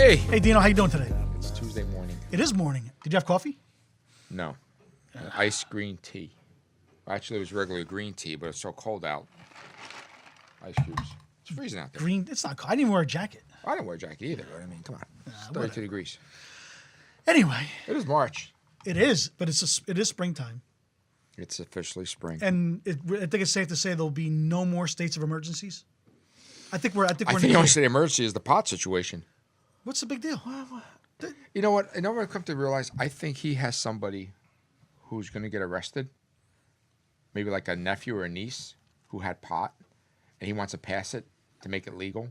Hey. Hey, Dino, how you doing today? It's Tuesday morning. It is morning. Did you have coffee? No. Iced green tea. Actually, it was regular green tea, but it's so cold out. Ice cubes. It's freezing out there. Green. It's not cold. I didn't even wear a jacket. I didn't wear a jacket either, but I mean, come on. It's 32 degrees. Anyway. It is March. It is, but it is springtime. It's officially spring. And I think it's safe to say there'll be no more states of emergencies. I think we're the only state of emergency is the pot situation. What's the big deal? You know what? I've come to realize, I think he has somebody who's going to get arrested. Maybe like a nephew or a niece who had pot, and he wants to pass it to make it legal.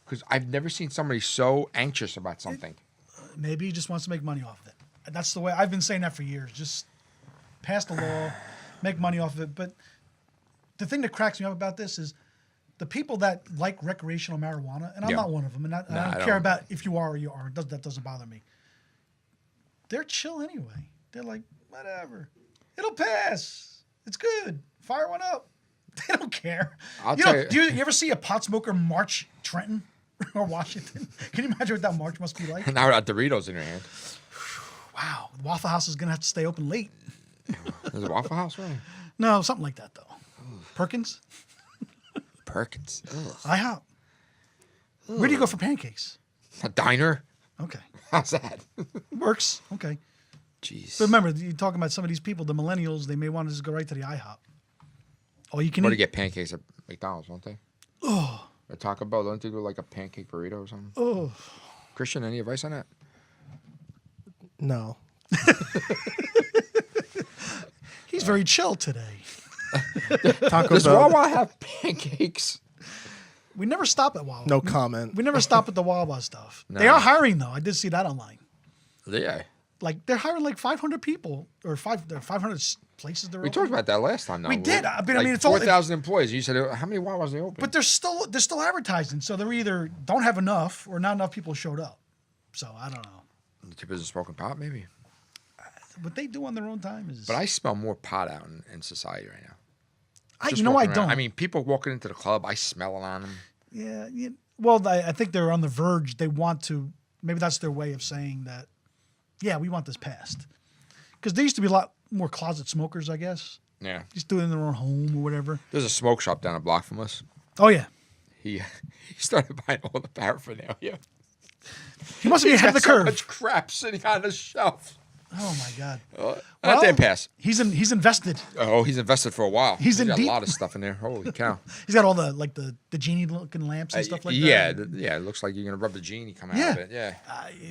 Because I've never seen somebody so anxious about something. Maybe he just wants to make money off of it. And that's the way I've been saying that for years. Just pass the law, make money off of it. But the thing that cracks me up about this is the people that like recreational marijuana, and I'm not one of them, and I don't care about if you are or you aren't. That doesn't bother me. They're chill anyway. They're like, whatever. It'll pass. It's good. Fire one up. They don't care. Do you ever see a pot smoker march Trenton or Washington? Can you imagine what that march must be like? Now got Doritos in your hand. Wow. The Waffle House is going to have to stay open late. Is it Waffle House, right? No, something like that, though. Perkins? Perkins. Ugh. IHOP. Where do you go for pancakes? A diner? Okay. How's that? Works. Okay. Jeez. But remember, you're talking about some of these people, the millennials, they may want to just go right to the IHOP. Oh, you can eat. Get pancakes at McDonald's, won't they? Oh. Or Taco Bell, don't they do like a pancake burrito or something? Oh. Christian, any advice on that? No. He's very chill today. Does Wawa have pancakes? We never stop at Wawa. No comment. We never stop at the Wawa stuff. No. They are hiring, though. I did see that online. Yeah. Like, they're hiring like 500 people, or 500 places they're We talked about that last time, though. We did. I mean, it's 4,000 employees. You said, how many Wawas they open? But they're still advertising, so they're either don't have enough or not enough people showed up. So, I don't know. Too busy smoking pot, maybe? What they do on their own time is... But I smell more pot out in society right now. I don't. I mean, people walking into the club, I smell it on them. Yeah. Well, I think they're on the verge. They want to... Maybe that's their way of saying that, yeah, we want this passed. Because there used to be a lot more closet smokers, I guess. Yeah. Just do it in their own home or whatever. There's a smoke shop down the block from us. Oh, yeah. He started buying all the paraphernalia. He must be ahead of the curve. So much crap sitting on the shelf. Oh, my God. That didn't pass. He's invested. Oh, he's invested for a while. He's got deep. a lot of stuff in there. Holy cow. He's got all the genie-looking lamps and stuff like that. Yeah, it looks like you're going to rub the genie coming out of it. Yeah.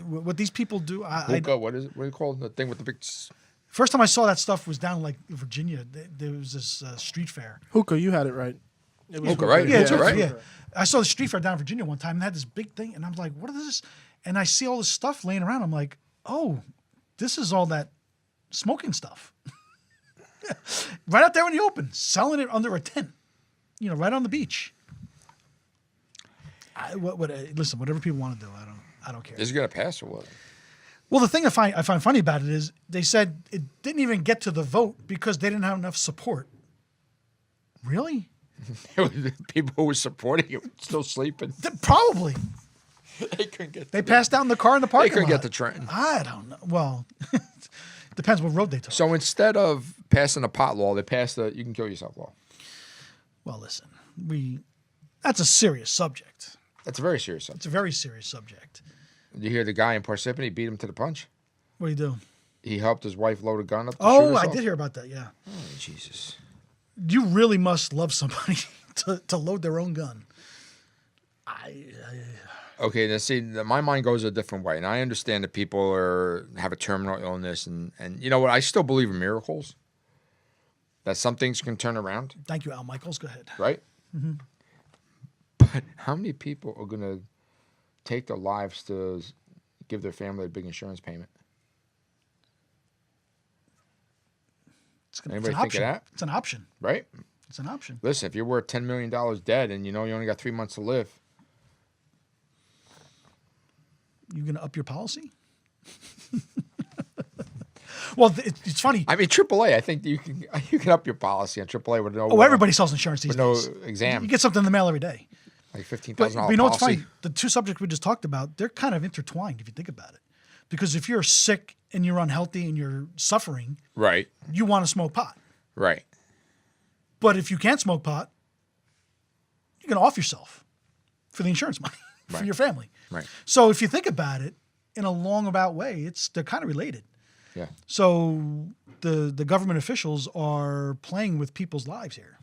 What these people do... Hookah, what is it? What do you call it? The thing with the big... First time I saw that stuff was down like Virginia. There was this street fair. Hookah, you had it right. It was hookah, right? Yeah, right? Yeah. I saw the street fair down in Virginia one time and had this big thing. And I'm like, what is this? And I see all this stuff laying around. I'm like, oh, this is all that smoking stuff. Right out there in the open, selling it under a tent, right on the beach. Listen, whatever people want to do, I don't care. Is it gonna pass or what? Well, the thing I find funny about it is they said it didn't even get to the vote because they didn't have enough support. Really? People who were supporting it were still sleeping. Probably. They couldn't get. They passed down the car in the parking lot. They couldn't get to Trenton. I don't know. Well, depends what road they took. So instead of passing a pot law, they passed the "you can kill yourself" law. Well, listen, that's a serious subject. That's a very serious subject. It's a very serious subject. Did you hear the guy in Parsippany beat him to the punch? What do you do? He helped his wife load a gun up to shoot herself. I did hear about that, yeah. Oh, Jesus. You really must love somebody to load their own gun. Okay, now see, my mind goes a different way, and I understand that people have a terminal illness, and you know what? I still believe in miracles. That some things can turn around. Thank you, Al Michaels. Go ahead. Right? Mm-hmm. But how many people are going to take their lives to give their family a big insurance payment? Anybody think of that? It's an option. Right? It's an option. Listen, if you're worth $10 million dead and you only got 3 months to live. You going to up your policy? Well, it's funny. I mean, AAA, I think you can up your policy on AAA with no... everybody sells insurance these days. No exam. You get something in the mail every day. Like But, $15,000 you know what's policy. funny? The two subjects we just talked about, they're kind of intertwined if you think about it. Because if you're sick and you're unhealthy and you're suffering, Right. you want to smoke pot. Right. But if you can't smoke pot, you're going to off yourself for the insurance money for Right. your family. Right. So if you think about it in a long about way, they're kind of related. Yeah. So the government officials are playing with people's lives here,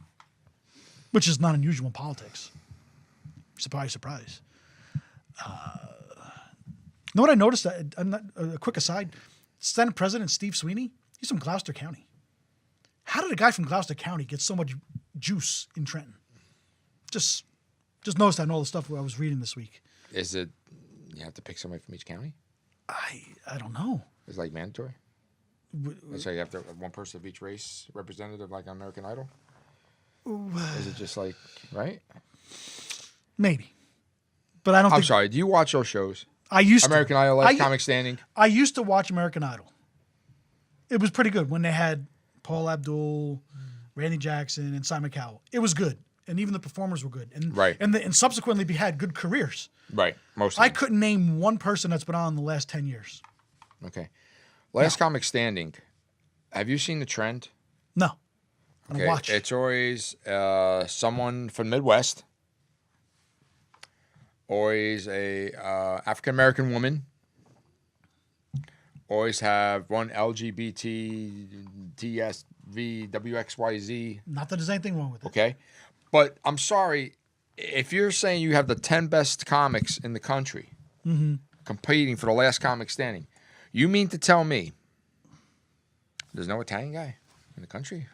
which is not unusual in politics. Surprise, surprise. You know what I noticed? A quick aside. Senate President Steve Sweeney, he's from Gloucester County. How did a guy from Gloucester County get so much juice in Trenton? Just noticed that in all the stuff I was reading this week. Is it you have to pick somebody from each county? I don't know. It's like mandatory. So you have to have one person of each race representative, like on American Idol. Is it just like right? Maybe, but I don't. I'm think, sorry. Do you watch those shows? I used American to. Idol, Last Comic Standing. I used to watch American Idol. It was pretty good when they had Paul Abdul, Randy Jackson, and Simon Cowell. It was good, and even the performers were good, and Right. and subsequently they had good careers. Right. Most. I couldn't name one person that's been on in the last 10 years. Okay. Last Comic Standing. Have you seen the trend? No, I don't Okay. watch. It's always someone from Midwest. Always a African American woman. Always have one LGBT, TSV, WXYZ. Not that there's anything wrong with it. Okay. But I'm sorry, if you're saying you have the 10 best comics in the country competing for the last comic standing, you mean to tell me there's no Italian guy in the country?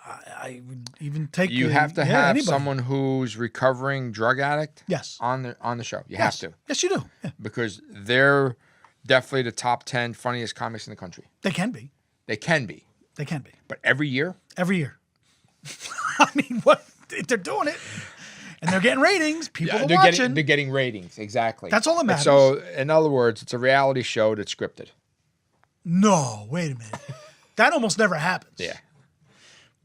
I would even take You have to have anybody. someone who's recovering drug addict Yes. on the show. You Yes. have to. Yes, you do. Yeah. Because they're definitely the top 10 funniest comics in the country. They can be. They can be. They can be. But every year? Every year. I mean, what? If they're doing it and they're getting ratings, people are watching. They're getting ratings, exactly. That's all that matters. So, in other words, it's a reality show that's scripted. No, wait a minute. That almost never happens. Yeah.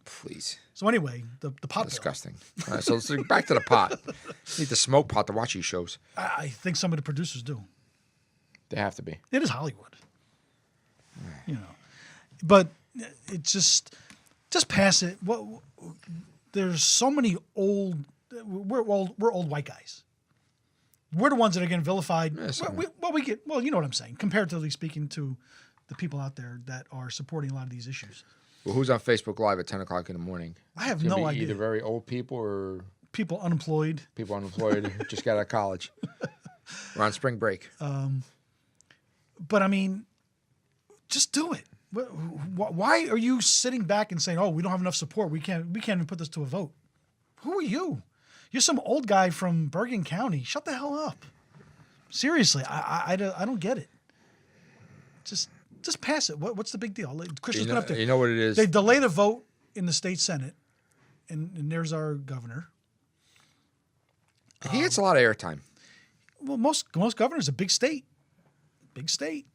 Please. So anyway, the pot bill. Disgusting. All right, so let's get back to the pot. You need the smoke pot to watch these shows. I think some of the producers do. They have to be. It is Hollywood. You know. But it just pass it. There's so many old we're old white guys. We're the ones that are getting vilified. Yes, You know what I'm saying, comparatively speaking to the people out there that are supporting a lot of these issues. Well, who's on Facebook Live at 10 o'clock in the morning? I have It's gonna no be idea. Either very old people or People unemployed. people unemployed who just got out of college. We're on spring break. But I mean, just do it. Why are you sitting back and saying, "Oh, we don't have enough support. We can't even put this to a vote"? Who are you? You're some old guy from Bergen County. Shut the hell up. Seriously, I don't get it. Just pass it. What's the big deal? Christian's been up there. You know what it is? They delayed a vote in the state Senate, and there's our governor. He gets a lot of airtime. Well, most governors, a big state. Big state.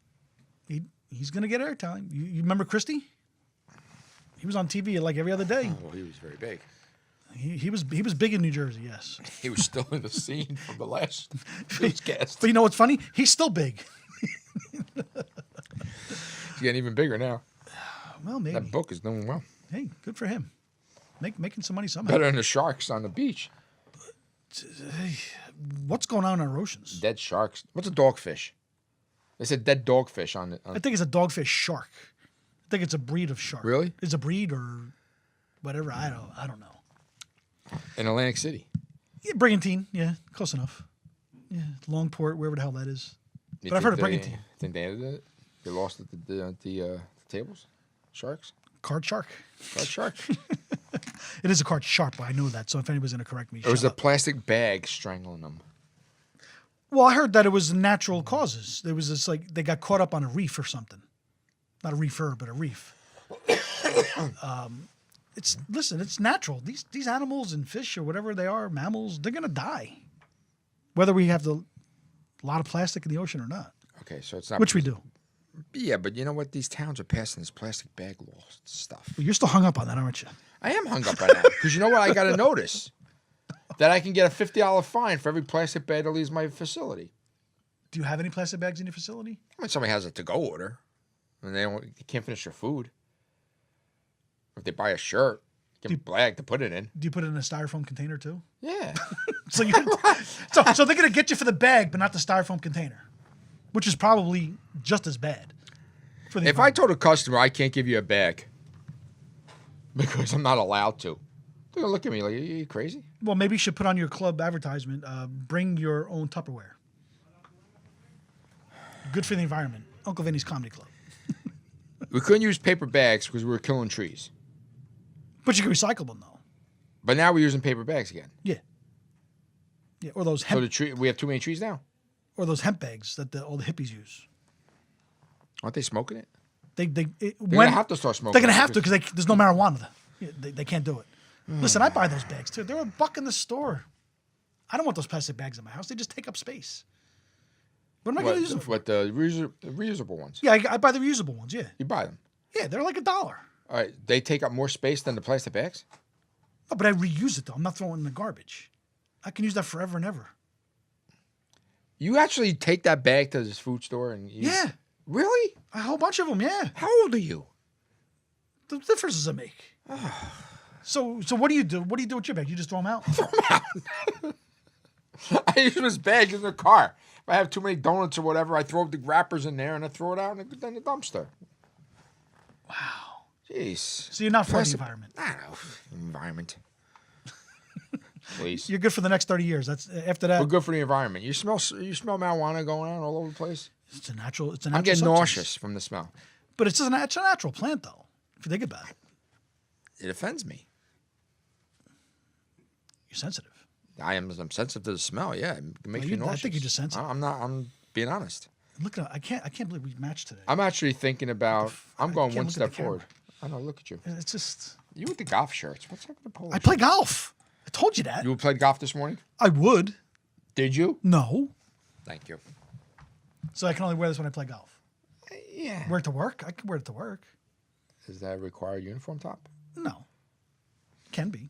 He's going to get airtime. You remember Christie? He was on TV like every other day. Well, he was very big. He was big in New Jersey, yes. He was still in the scene from the last newscast. But you know what's funny? He's still big. He's getting even bigger now. Well, maybe. That book is doing well. Hey, good for him. Making some money somehow. Better than the sharks on the beach. What's going on in our oceans? Dead sharks. What's a dogfish? They said dead dogfish on it. I think it's a dogfish shark. I think it's a breed of shark. Really? It's a breed or whatever. I don't know. In Atlantic City. Yeah, Brigantine. Yeah, close enough. Yeah, Longport, wherever the hell that is. You But I've heard of think Brigantine. Think they edited it? They lost at the tables? Sharks? Card shark. Card shark? It is a card shark, but I know that. So if anybody's going to correct me, It was shut a up. plastic bag strangling them. Well, I heard that it was natural causes. There was this they got caught up on a reef or something. Not a reefer, but a reef. It's natural. These animals and fish or whatever they are, mammals, they're gonna die, whether we have a lot of plastic in the ocean or not, Okay, so it's not. which we do. Yeah, but you know what? These towns are passing this plastic bag law stuff. But you're still hung up on that, aren't you? I am hung up by that because you know what? I got to notice that I can get a $50 fine for every plastic bag that leaves my facility. Do you have any plastic bags in your facility? When somebody has a to-go order and they can't finish their food, if they buy a shirt, get a bag to put it in. Do you put it in a styrofoam container too? Yeah. So so they're gonna get you for the bag, but not the styrofoam container, which is probably just as bad. If I told a customer I can't give you a bag because I'm not allowed to, they're gonna look at me like, are you crazy? Well, maybe you should put on your club advertisement, bring your own Tupperware. Good for the environment. Uncle Vinny's Comedy Club. We couldn't use paper bags because we were killing trees. But you can recycle them, though. But now we're using paper bags again. Yeah. Yeah, or those hemp, we have too many trees now? or those hemp bags that all the hippies use. Aren't they smoking it? They're They're going to have to start smoking They're going to it have to because there's no marijuana. They can't do it. Listen, I buy those bags, too. They're $1 in the store. I don't want those plastic bags in my house. They just take up space. What am I going to use them for? What, the reusable ones? Yeah, I buy the reusable ones, yeah. You buy them? Yeah, they're like $1. All right. They take up more space than the plastic bags? No, but I reuse it, though. I'm not throwing it in the garbage. I can use that forever and ever. You actually take that bag to this food store and use Yeah. Really? A whole bunch of them, yeah. How old are you? The difference does it make? So what do you do? What do you do with your bag? You just throw them out? I use this bag in the car. If I have too many donuts or whatever, I throw the wrappers in there and I throw it out in the dumpster. Wow. Jeez. So you're not for the environment. I don't know. Environment. Please. You're good for the next 30 years. That's after that. We're good for the environment. You smell marijuana going on all over the place? It's a natural. I'm getting substance. nauseous from the smell. But it's a natural plant, though. If you think about it, It offends me. you're sensitive. I'm sensitive to the smell. Yeah, it makes me nauseous. I think you're just sensitive. I'm being honest. Look at I can't believe we matched today. I'm actually thinking about. I'm going can't one look at step the camera. forward. I know. Look at you. It's just. You with the golf shirts? What's up with the polo? I play golf. I told you that. You played golf this morning? I would. Did you? No. Thank you. So I can only wear this when I play golf. Yeah. Wear it to work. I can wear it to work. Does that require a uniform top? No. Can be.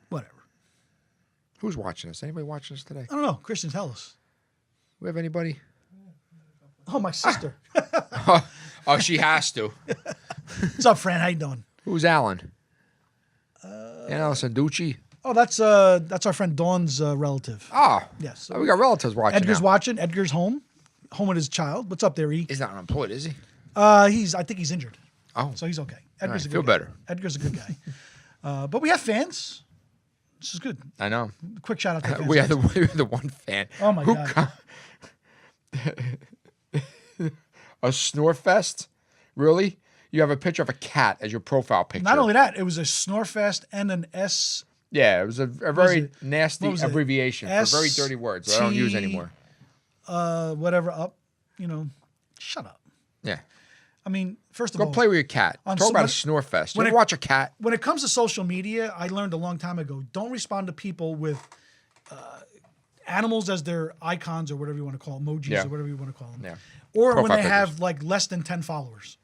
Whatever. Who's watching us? Anybody watching us today? I don't know. Christian, tell us. We have anybody? Oh, my sister. Oh, she has to. What's up, Fran? How you doing? Who's Alan? And Alison Ducci. Oh, that's our friend Dawn's relative. Ah. Yes. Oh, we got relatives watching. Edgar's now. watching. Edgar's home with his child. What's up there, E? He's not unemployed, is he? I think he's injured. Oh. So he's okay. Edgar's right, a good feel guy. better. Edgar's a good guy. But we have fans. This is good. I know. Quick shout out to fans. We are the one fan. Oh, my God. A snore fest? Really? You have a picture of a cat as your profile picture. Not only that, it was a Snorefest and an S. Yeah, it was a very nasty What was it? abbreviation for very dirty words that I don't use anymore. Whatever up. Shut up. Yeah. I mean, first of Go all, play with your cat. Talk about a snore fest. You ever watch a cat? When it comes to social media, I learned a long time ago, don't respond to people with animals as their icons or whatever you want to call emojis Yeah. or whatever you want to call them. Yeah. Or Profile when they pictures. have like less than 10 followers.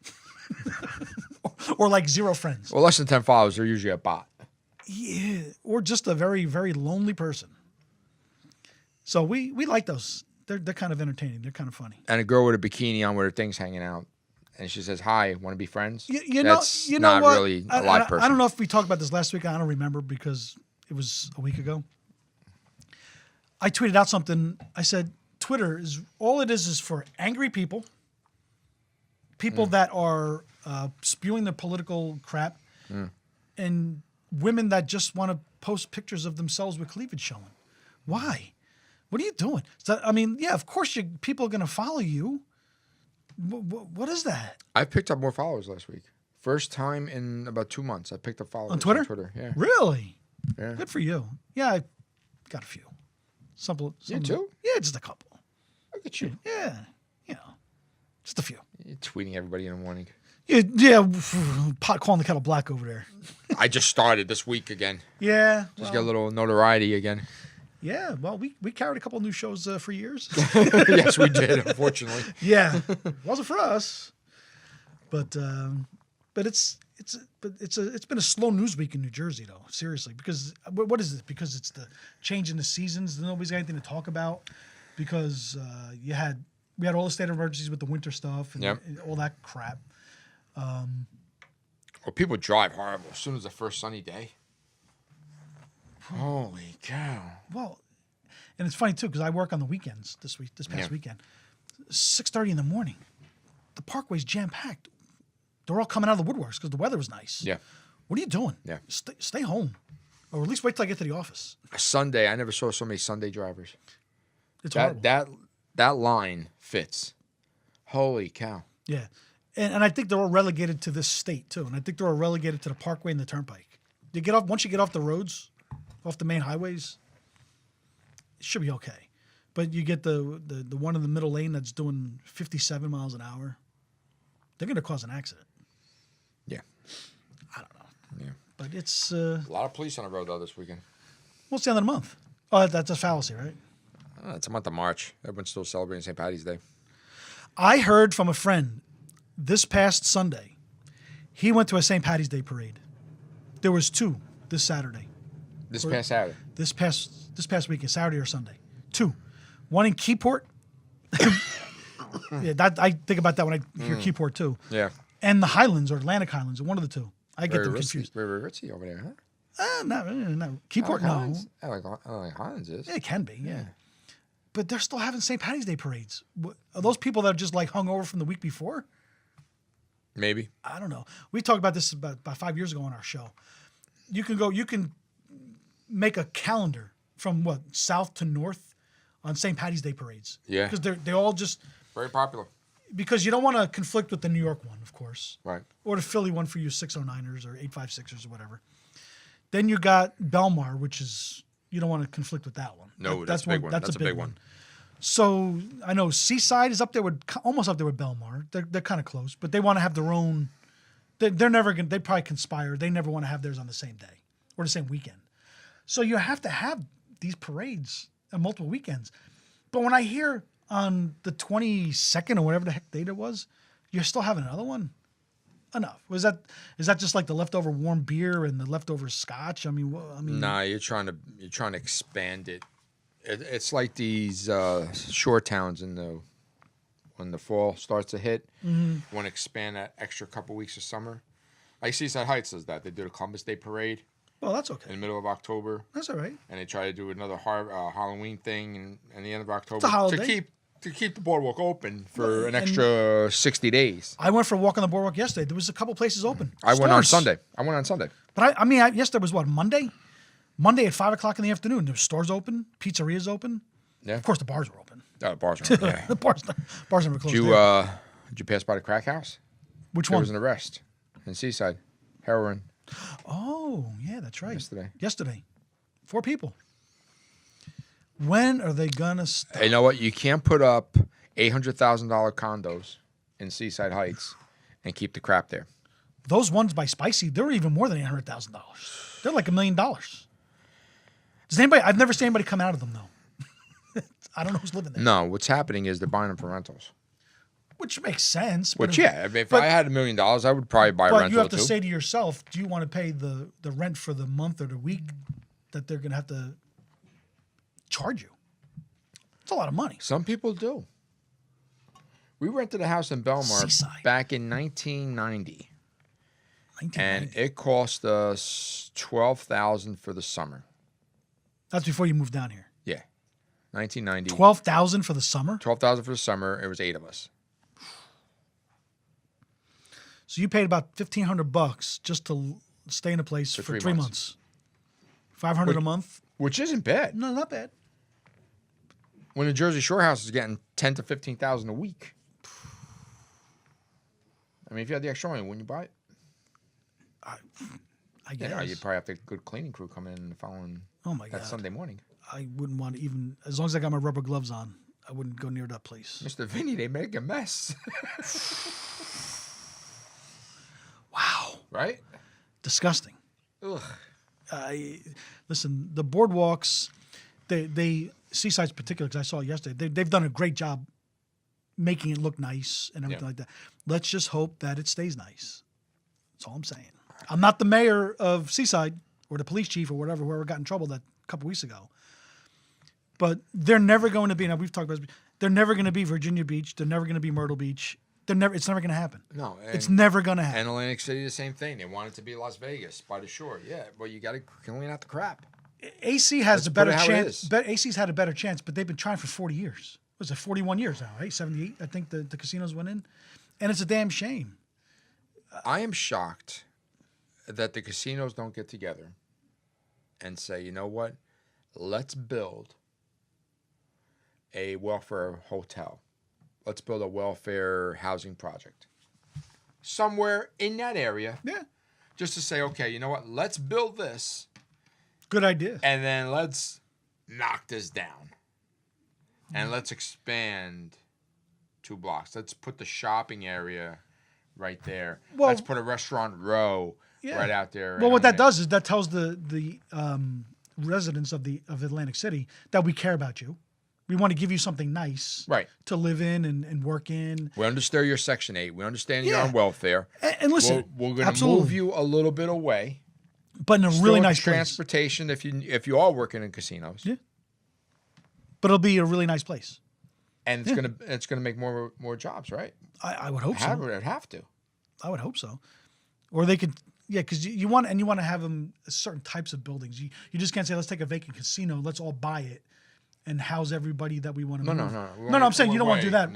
Or like 0 friends. Well, less than 10 followers, they're usually a bot. Yeah. Or just a very, very lonely person. So we like those. They're kind of entertaining. They're kind of funny. And a girl with a bikini on with her things hanging out. And she says, hi, want to be friends? That's not what? really a live person. I don't know if we talked about this last week. I don't remember because it was a week ago. I tweeted out something. I said, Twitter is all it is for angry people that are spewing their political crap, and women that just want to post pictures of themselves with cleavage showing. Why? What are you doing? So, I mean, yeah, of course people are going to follow you. What is that? I picked up more followers last week. First time in about 2 months, I picked up followers On Twitter? On Twitter, yeah. Really? Yeah. Good for you. Yeah, I got a few. Some, You too? Yeah, just a couple. Look at you. Yeah, just a few. You're tweeting everybody in the morning. Yeah, pot calling the kettle black over there. I just started this week again. Yeah. Just get a little notoriety again. Yeah, well, we carried a couple of new shows for years. Yes, we did, unfortunately. Yeah, wasn't for us, but it's been a slow news week in New Jersey though. Seriously, because what is it? Because it's the change in the seasons. Nobody's got anything to talk about because we had all the state of emergencies with the winter stuff and, and all that crap. Well, people drive horrible as soon as the first sunny day. Holy cow! Well, and it's funny too because I work on the weekends this past weekend. 6:30 in the morning, the parkway's jam packed. They're all coming out of the woodworks because the weather was nice. Yeah. What are you doing? Yeah. Stay home, or at least wait till I get to the office. A Sunday, I never saw so many Sunday drivers. It's horrible. That line fits. Holy cow! Yeah, and I think they're all relegated to this state too, and I think they're all relegated to the parkway and the turnpike. Once you get off the roads, off the main highways, it should be okay. But you get the one in the middle lane that's doing 57 miles an hour. They're going to cause an accident. Yeah. I don't know. Yeah. But it's... a lot of police on the road, though, this weekend. Well, it's the end of the month. Oh, that's a fallacy, right? It's a month of March. Everyone's still celebrating St. Paddy's Day. I heard from a friend this past Sunday. He went to a St. Paddy's Day parade. There was 2 this Saturday. Past Saturday? This past weekend, Saturday or Sunday. 2. One in Keyport. Yeah, I think about that when I hear Keyport too. Yeah. And the Highlands or Atlantic Highlands, one of the two. I get them confused. Very ritzy over there, huh? No. Keyport, no. I like Highlands is. It can be, yeah. But they're still having St. Paddy's Day parades. Are those people that are just like hung over from the week before? Maybe. I don't know. We talked about this about 5 years ago on our show. You can make a calendar from south to north on St. Paddy's Day parades. Yeah. Because they all just... Very popular. Because you don't want to conflict with the New York one, of course. Right. Or the Philly one for you 609ers or 856ers or whatever. Then you got Belmar, which is... You don't want to conflict with that one. No, that's a big one. That's a big one. So I know Seaside is up there almost up there with Belmar. They're kind of close, but they want to have their own. They're never going. They probably conspire. They never want to have theirs on the same day or the same weekend. So you have to have these parades on multiple weekends. But when I hear on the 22nd or whatever the heck date it was, you're still having another one. Enough. Is that just like the leftover warm beer and the leftover scotch? I mean. Nah, you're trying to expand it. It's like these shore towns when the fall starts to hit. Mm-hmm. You want to expand that extra couple weeks of summer. Like Seaside Heights does that. They do the Columbus Day Parade. Well, that's okay. In the middle of October. That's all right. And they try to do another Halloween thing in the end of October. It's a holiday. To keep the boardwalk open for an extra 60 days. I went for a walk on the boardwalk yesterday. There was a couple places open. I went on Sunday. But yesterday was what, Monday? Monday at 5 o'clock in the afternoon. There were stores open, pizzerias open. Yeah. Of course, the bars were open. The bars were open. Yeah. The bars never closed. Did you pass by the crack house? Which There one? was an arrest in Seaside. Heroin. Oh, yeah, that's right. Yesterday. 4 people. When are they gonna stop? You know what? You can't put up $800,000 condos in Seaside Heights and keep the crap there. Those ones by Spicy, they're even more than $800,000. They're like $1 million. I've never seen anybody come out of them though. I don't know who's living there. No, what's happening is they're buying them for rentals. Which makes sense. Which, yeah, if I had $1 million, I would probably buy a rental too. But you have to say to yourself, do you want to pay the rent for the month or the week that they're going to have to charge you? It's a lot of money. Some people do. We rented a house in Belmar back in 1990. And it cost us $12,000 for the summer. That's before you moved down here. Yeah, 1990. $12,000 for the summer. $12,000 for the summer. It was 8 of us. So you paid about $1,500 just to stay in a place for 3 months. $500 a month, which isn't bad. No, not bad. When the Jersey Shore house is getting $10,000 to $15,000 a week. I mean, if you had the extra money, wouldn't you buy it? I guess. Yeah, you'd probably have to get a good cleaning crew come in the following. Oh my God. That Sunday morning. I wouldn't want to even, as long as I got my rubber gloves on, I wouldn't go near that place. Mr. Vinny, they make a mess. Wow. Right? Disgusting. Ugh. Listen, the boardwalks, they Seaside's particular, because I saw it yesterday, they've done a great job making it look nice and everything like that. Let's just hope that it stays nice. That's all I'm saying. I'm not the mayor of Seaside or the police chief or whatever, whoever got in trouble that a couple weeks ago. But they're never going to be, now we've talked about this, they're never going to be Virginia Beach. They're never going to be Myrtle Beach. It's never going to happen. No. It's never going to happen. And Atlantic City, the same thing. They want it to be Las Vegas by the shore. Yeah, well, you got to clean out the crap. AC has a better how it chance. is. AC's had a better chance, but they've been trying for 40 years. Was it 41 years now, right? 78, I think the casinos went in. And it's a damn shame. I am shocked that the casinos don't get together and say, you know what? Let's build a welfare hotel. Let's build a welfare housing project somewhere in that area. Yeah. Just to say, okay, you know what? Let's build this. Good idea. And then let's knock this down. And let's expand 2 blocks. Let's put the shopping area right there. Well, let's put a restaurant row right out there. Well, what that does is that tells the residents of Atlantic City that we care about you. We want to give you something nice to live in and work in. We understand you're Section 8. We understand you're on welfare. And listen, we're going to move you a little bit away. But in a really nice transportation place. if you are working in casinos. Yeah. But it'll be a really nice place. And it's gonna make more jobs, right? I would hope so. It'd have to. I would hope so. Or they could, because you want to have them certain types of buildings. You just can't say, let's take a vacant casino, let's all buy it and house everybody that we want to move. No, I'm saying you don't want to do that.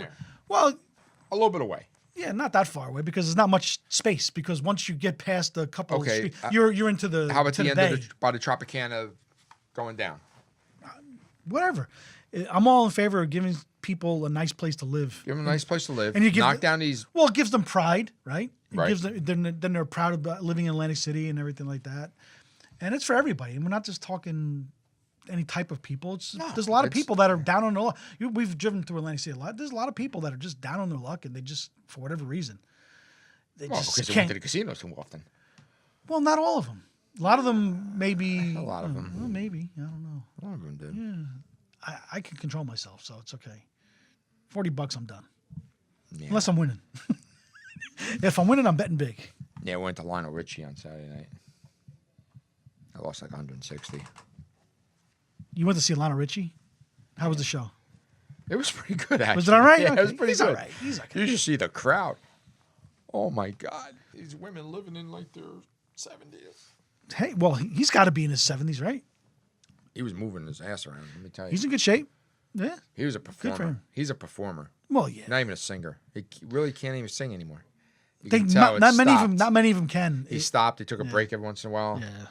Well, a little bit away. Yeah, not that far away because there's not much space. Because once you get past a couple of streets, you're into the how about the end by the Tropicana going down? Whatever. I'm all in favor of giving people a nice place to live. Give them a nice place to live. And you knock down these. Well, it gives them pride, right? It gives them. Then they're proud about living in Atlantic City and everything like that. And it's for everybody. And we're not just talking any type of people. There's a lot of people that are down on their luck. We've driven through Atlantic City a lot. There's a lot of people that are just down on their luck, and they just, for whatever reason, because they went to the casinos too often. Well, not all of them. A lot of them maybe. A lot of them. Well, maybe. I don't know. A lot of them did. Yeah. I can control myself, so it's okay. $40, I'm done. Yeah. Unless I'm winning. If I'm winning, I'm betting big. Yeah, I went to Lionel Richie on Saturday night. I lost like 160. You went to see Lionel Richie? How was the show? It was pretty good, actually. Was it all right? Yeah, okay. it was pretty He's good. all right. He's okay. You should see the crowd. Oh, my God. These women living in like their 70s. Hey, well, he's got to be in his 70s, right? He was moving his ass around, let me tell you. He's in good shape. Yeah. He was a performer. Good for him. He's a performer. Well, yeah. Not even a singer. He really can't even sing anymore. Not many of them can. He stopped. He took a break every once in a while. Yeah.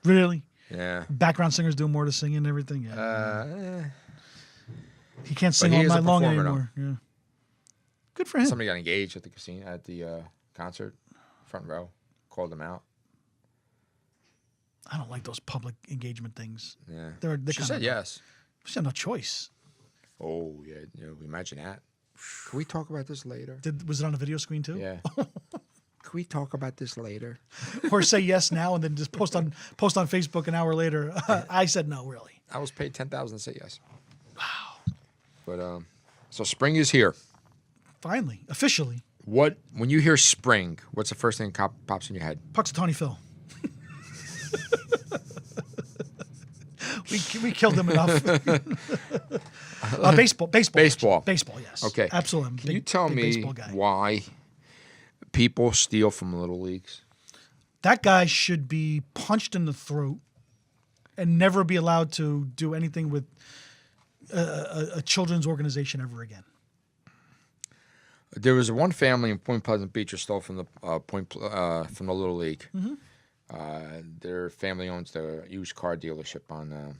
Really? Yeah. Background singers do more to sing and everything. Yeah. He can't sing But all he is a night long performer, anymore. Yeah. Good for him. Somebody got engaged at the casino, at the concert, front row. Called him out. I don't like those public engagement things. Yeah. They're she said yes. She had no choice. Oh, yeah. Imagine that. Can we talk about this later? Was it on a video screen too? Yeah. Can we talk about this later? Or say yes now and then just post on Facebook an hour later. I said no, really. I was paid $10,000 to say yes. Wow. But so spring is here. Finally, officially. When you hear spring, what's the first thing that pops in your head? Punxsutawney Phil. we killed him enough. Baseball. Baseball, yes. Okay. Absolutely. Can you tell me why people steal from little leagues? That guy should be punched in the throat and never be allowed to do anything with a children's organization ever again. There was one family in Point Pleasant Beach who stole from the from the little league. Mm-hmm. Their family owns the used car dealership on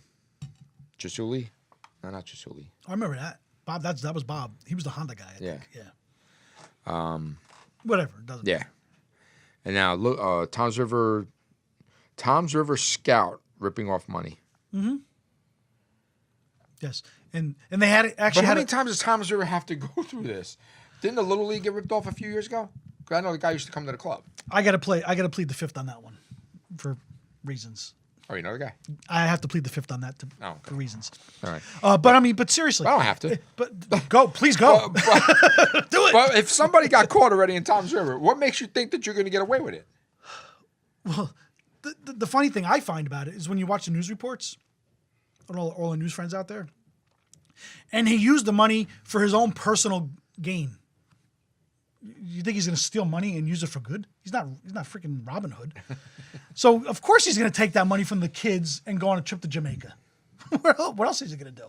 Chisuli. No, not Chisuli. I remember that. Bob, that was Bob. He was the Honda guy, I think. Yeah. Whatever. It doesn't matter. And now Tom's River Scout ripping off money. Mm-hmm. Yes. And they had it actually. But how many times does Tom's River have to go through this? Didn't the Little League get ripped off a few years ago? Because I know the guy used to come to the club. I gotta plead the fifth on that one, for reasons. Oh, you know the guy? I have to plead the fifth on that for reasons. All right. But seriously, I don't have to. But go, please go. Do it. Well, if somebody got caught already in Tom's River, what makes you think that you're going to get away with it? Well, the funny thing I find about it is when you watch the news reports, and all the news friends out there, and he used the money for his own personal gain. You think he's going to steal money and use it for good? He's not freaking Robin Hood. So of course he's going to take that money from the kids and go on a trip to Jamaica. What else is he going to do?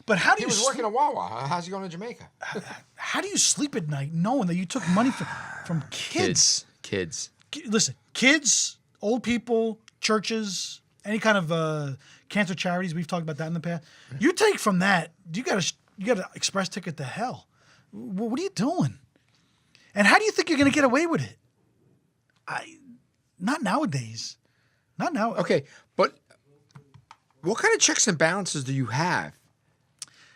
But how do He you? was working at Wawa. How's he going to Jamaica? How do you sleep at night knowing that you took money from kids? Kids. Listen, kids, old people, churches, any kind of cancer charities. We've talked about that in the past. You take from that, you got an express ticket to hell. What are you doing? And how do you think you're going to get away with it? Not nowadays. Not now. Okay, but what kind of checks and balances do you have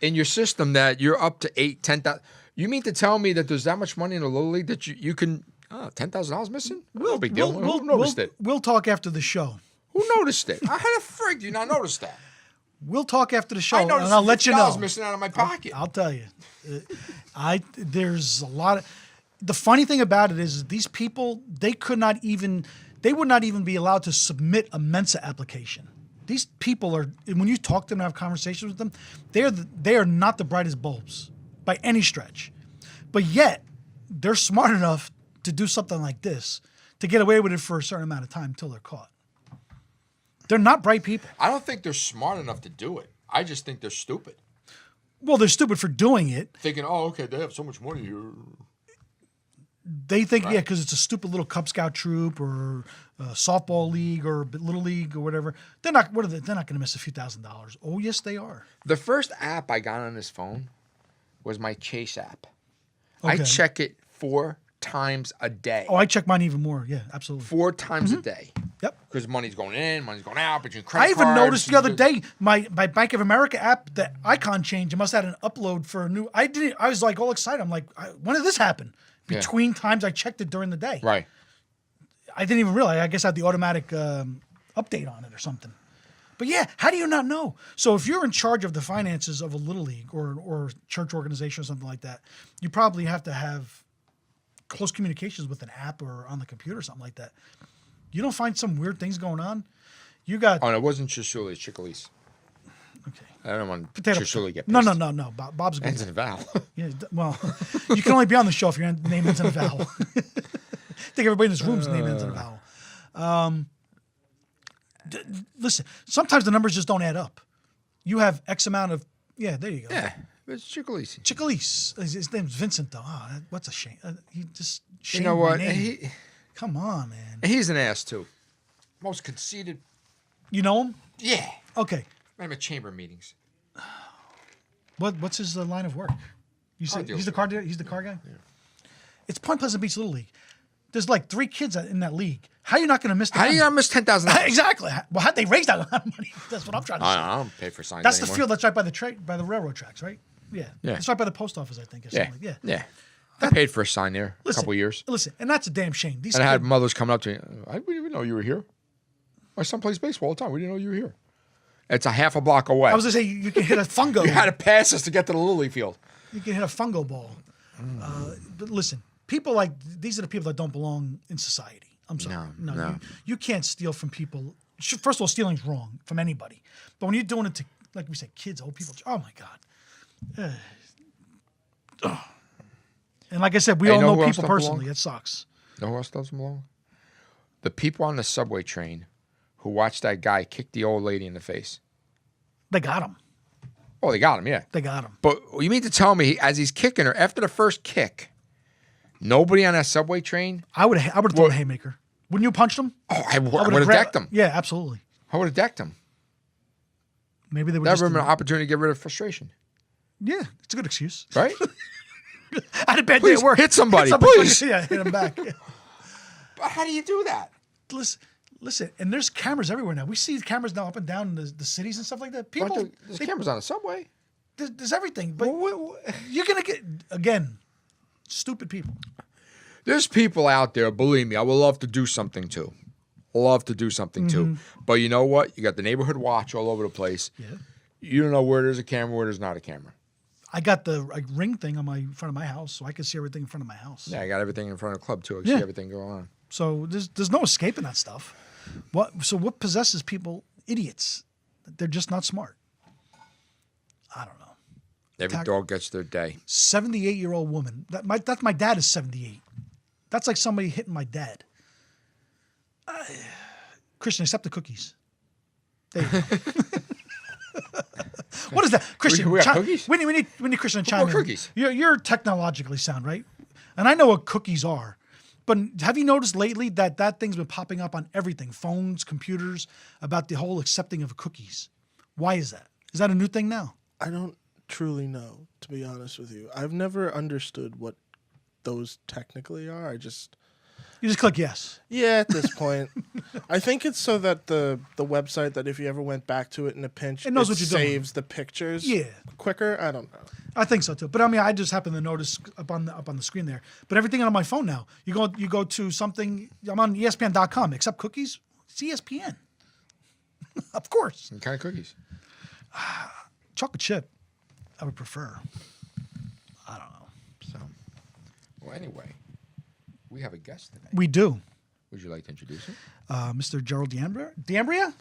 in your system that you're up to $10,000? You mean to tell me that there's that much money in the Little League that you can $10,000 missing? No big deal. Who noticed it? We'll talk after the show. Who noticed it? How the frig do you not notice that? We'll talk after the show, I and noticed I'll let you know. missing out of my pocket. I'll tell you. There's a lot of. The funny thing about it is these people, they would not even be allowed to submit a Mensa application. These people are, when you talk to them and have conversations with them, they are not the brightest bulbs by any stretch. But yet, they're smart enough to do something like this, to get away with it for a certain amount of time until they're caught. They're not bright people. I don't think they're smart enough to do it. I just think they're stupid. Well, they're stupid for doing it. Thinking, oh, okay, they have so much money here. They think, right, because it's a stupid little Cub Scout troop or softball league or little league or whatever. They're not. They're not going to miss a few $1,000s. Oh, yes, they are. The first app I got on this phone was my Chase app. Okay. I check it 4 times a day. Oh, I check mine even more. Yeah, absolutely. 4 times a day. Yep. Because money's going in, money's going out, between credit I even cards, noticed the other day my Bank of America app, the icon changed. It must have had an upload for a new. I was like all excited. I'm like, when did this happen? Between times I checked it during the day. Right. I didn't even realize. I guess I had the automatic update on it or something. But yeah, how do you not know? So if you're in charge of the finances of a little league or church organization or something like that, you probably have to have close communications with an app or on the computer or something like that. You don't find some weird things going on? You got... Oh, no, it wasn't Chichuli, it's Chickalese. Okay. I don't want Potato. Chichuli to get pissed. No. Bob's good. Ends in a vowel. Yeah, well, you can only be on the show if your name ends in a vowel. I think everybody in this room's name ends in a vowel. Listen, sometimes the numbers just don't add up. You have X amount of... Yeah, there you go. Yeah, it's Chickalese. Chickalese. His name's Vincent, though. Oh, what's a shame. He just shamed You know what? my name. Come on, man. He's an ass, too. Most conceited. You know him? Yeah. Okay. I'm at chamber meetings. What's his line of work? You said he's the car guy? Yeah. It's Point Pleasant Beach Little League. There's like 3 kids in that league. How are you not going to miss the How do you not miss $10,000? Exactly. Well, how'd they raise that amount of money? That's what I'm trying to say. I don't pay for signs That's anymore. the field that's right by the railroad tracks, right? Yeah. It's right by the post office, I think. Or something. Yeah. I paid for a sign there a couple years. Listen, and that's a damn shame. And I had mothers coming up to me. We didn't know you were here. My son plays baseball all the time. We didn't know you were here. It's a half a block away. I was going to say, you can hit a fungo. You had to pass us to get to the Little League field. You can hit a fungo ball. But listen, people like, these are the people that don't belong in society. I'm sorry. No. You can't steal from people. First of all, stealing's wrong from anybody. But when you're doing it to, like we said, kids, old people, oh my God. And like I said, we all know people personally. It sucks. Know who else doesn't belong? The people on the subway train who watched that guy kick the old lady in the face. They got him. Oh, they got him, yeah. They got him. But you mean to tell me, as he's kicking her, after the first kick, nobody on that subway train? I would have thrown a haymaker. Wouldn't you punch them? Oh, I would have decked him. Yeah, absolutely. I would have decked him. Maybe they would that just... would have been an opportunity to get rid of frustration. Yeah, it's a good excuse. Right? I had a bad day at work. Hit somebody, please. Yeah, hit him back. But how do you do that? Listen, and there's cameras everywhere now. We see cameras now up and down the cities and stuff like that. People, there's cameras on the subway. There's everything. But you're going to get, again, stupid people. There's people out there, believe me, I would love to do something too. Too. But you know what? You got the neighborhood watch all over the place. Yeah. You don't know where there's a camera, where there's not a camera. I got the ring thing on front of my house, so I can see everything in front of my house. Yeah, I got everything in front of the club too. I can see everything going on. So there's no escaping that stuff. What possesses people? Idiots. They're just not smart. I don't know. Every dog gets their day. 78-year-old woman. That's my dad is 78. That's like somebody hitting my dad. Christian, accept the cookies. There you go. What is that, Christian? We got cookies? We need Christian to chime in. Cookies? You're technologically sound, right? And I know what cookies are, but have you noticed lately that thing's been popping up on everything, phones, computers, about the whole accepting of cookies? Why is that? Is that a new thing now? I don't truly know, to be honest with you. I've never understood what those technically are. You just click yes. Yeah, at this point. I think it's so that the website, that if you ever went back to it in a pinch, It knows what you're doing. saves the pictures quicker. I don't know. I think so too. But I mean, I just happen to notice up on the screen there. But everything on my phone now, you go to something. I'm on ESPN.com. Accept cookies. It's ESPN. Of course. What kind of cookies? Chocolate chip. I would prefer. I don't know. So, well, anyway, we have a guest today. We do. Would you like to introduce him? Mr. Gerald D'Ambra. D'Ambra?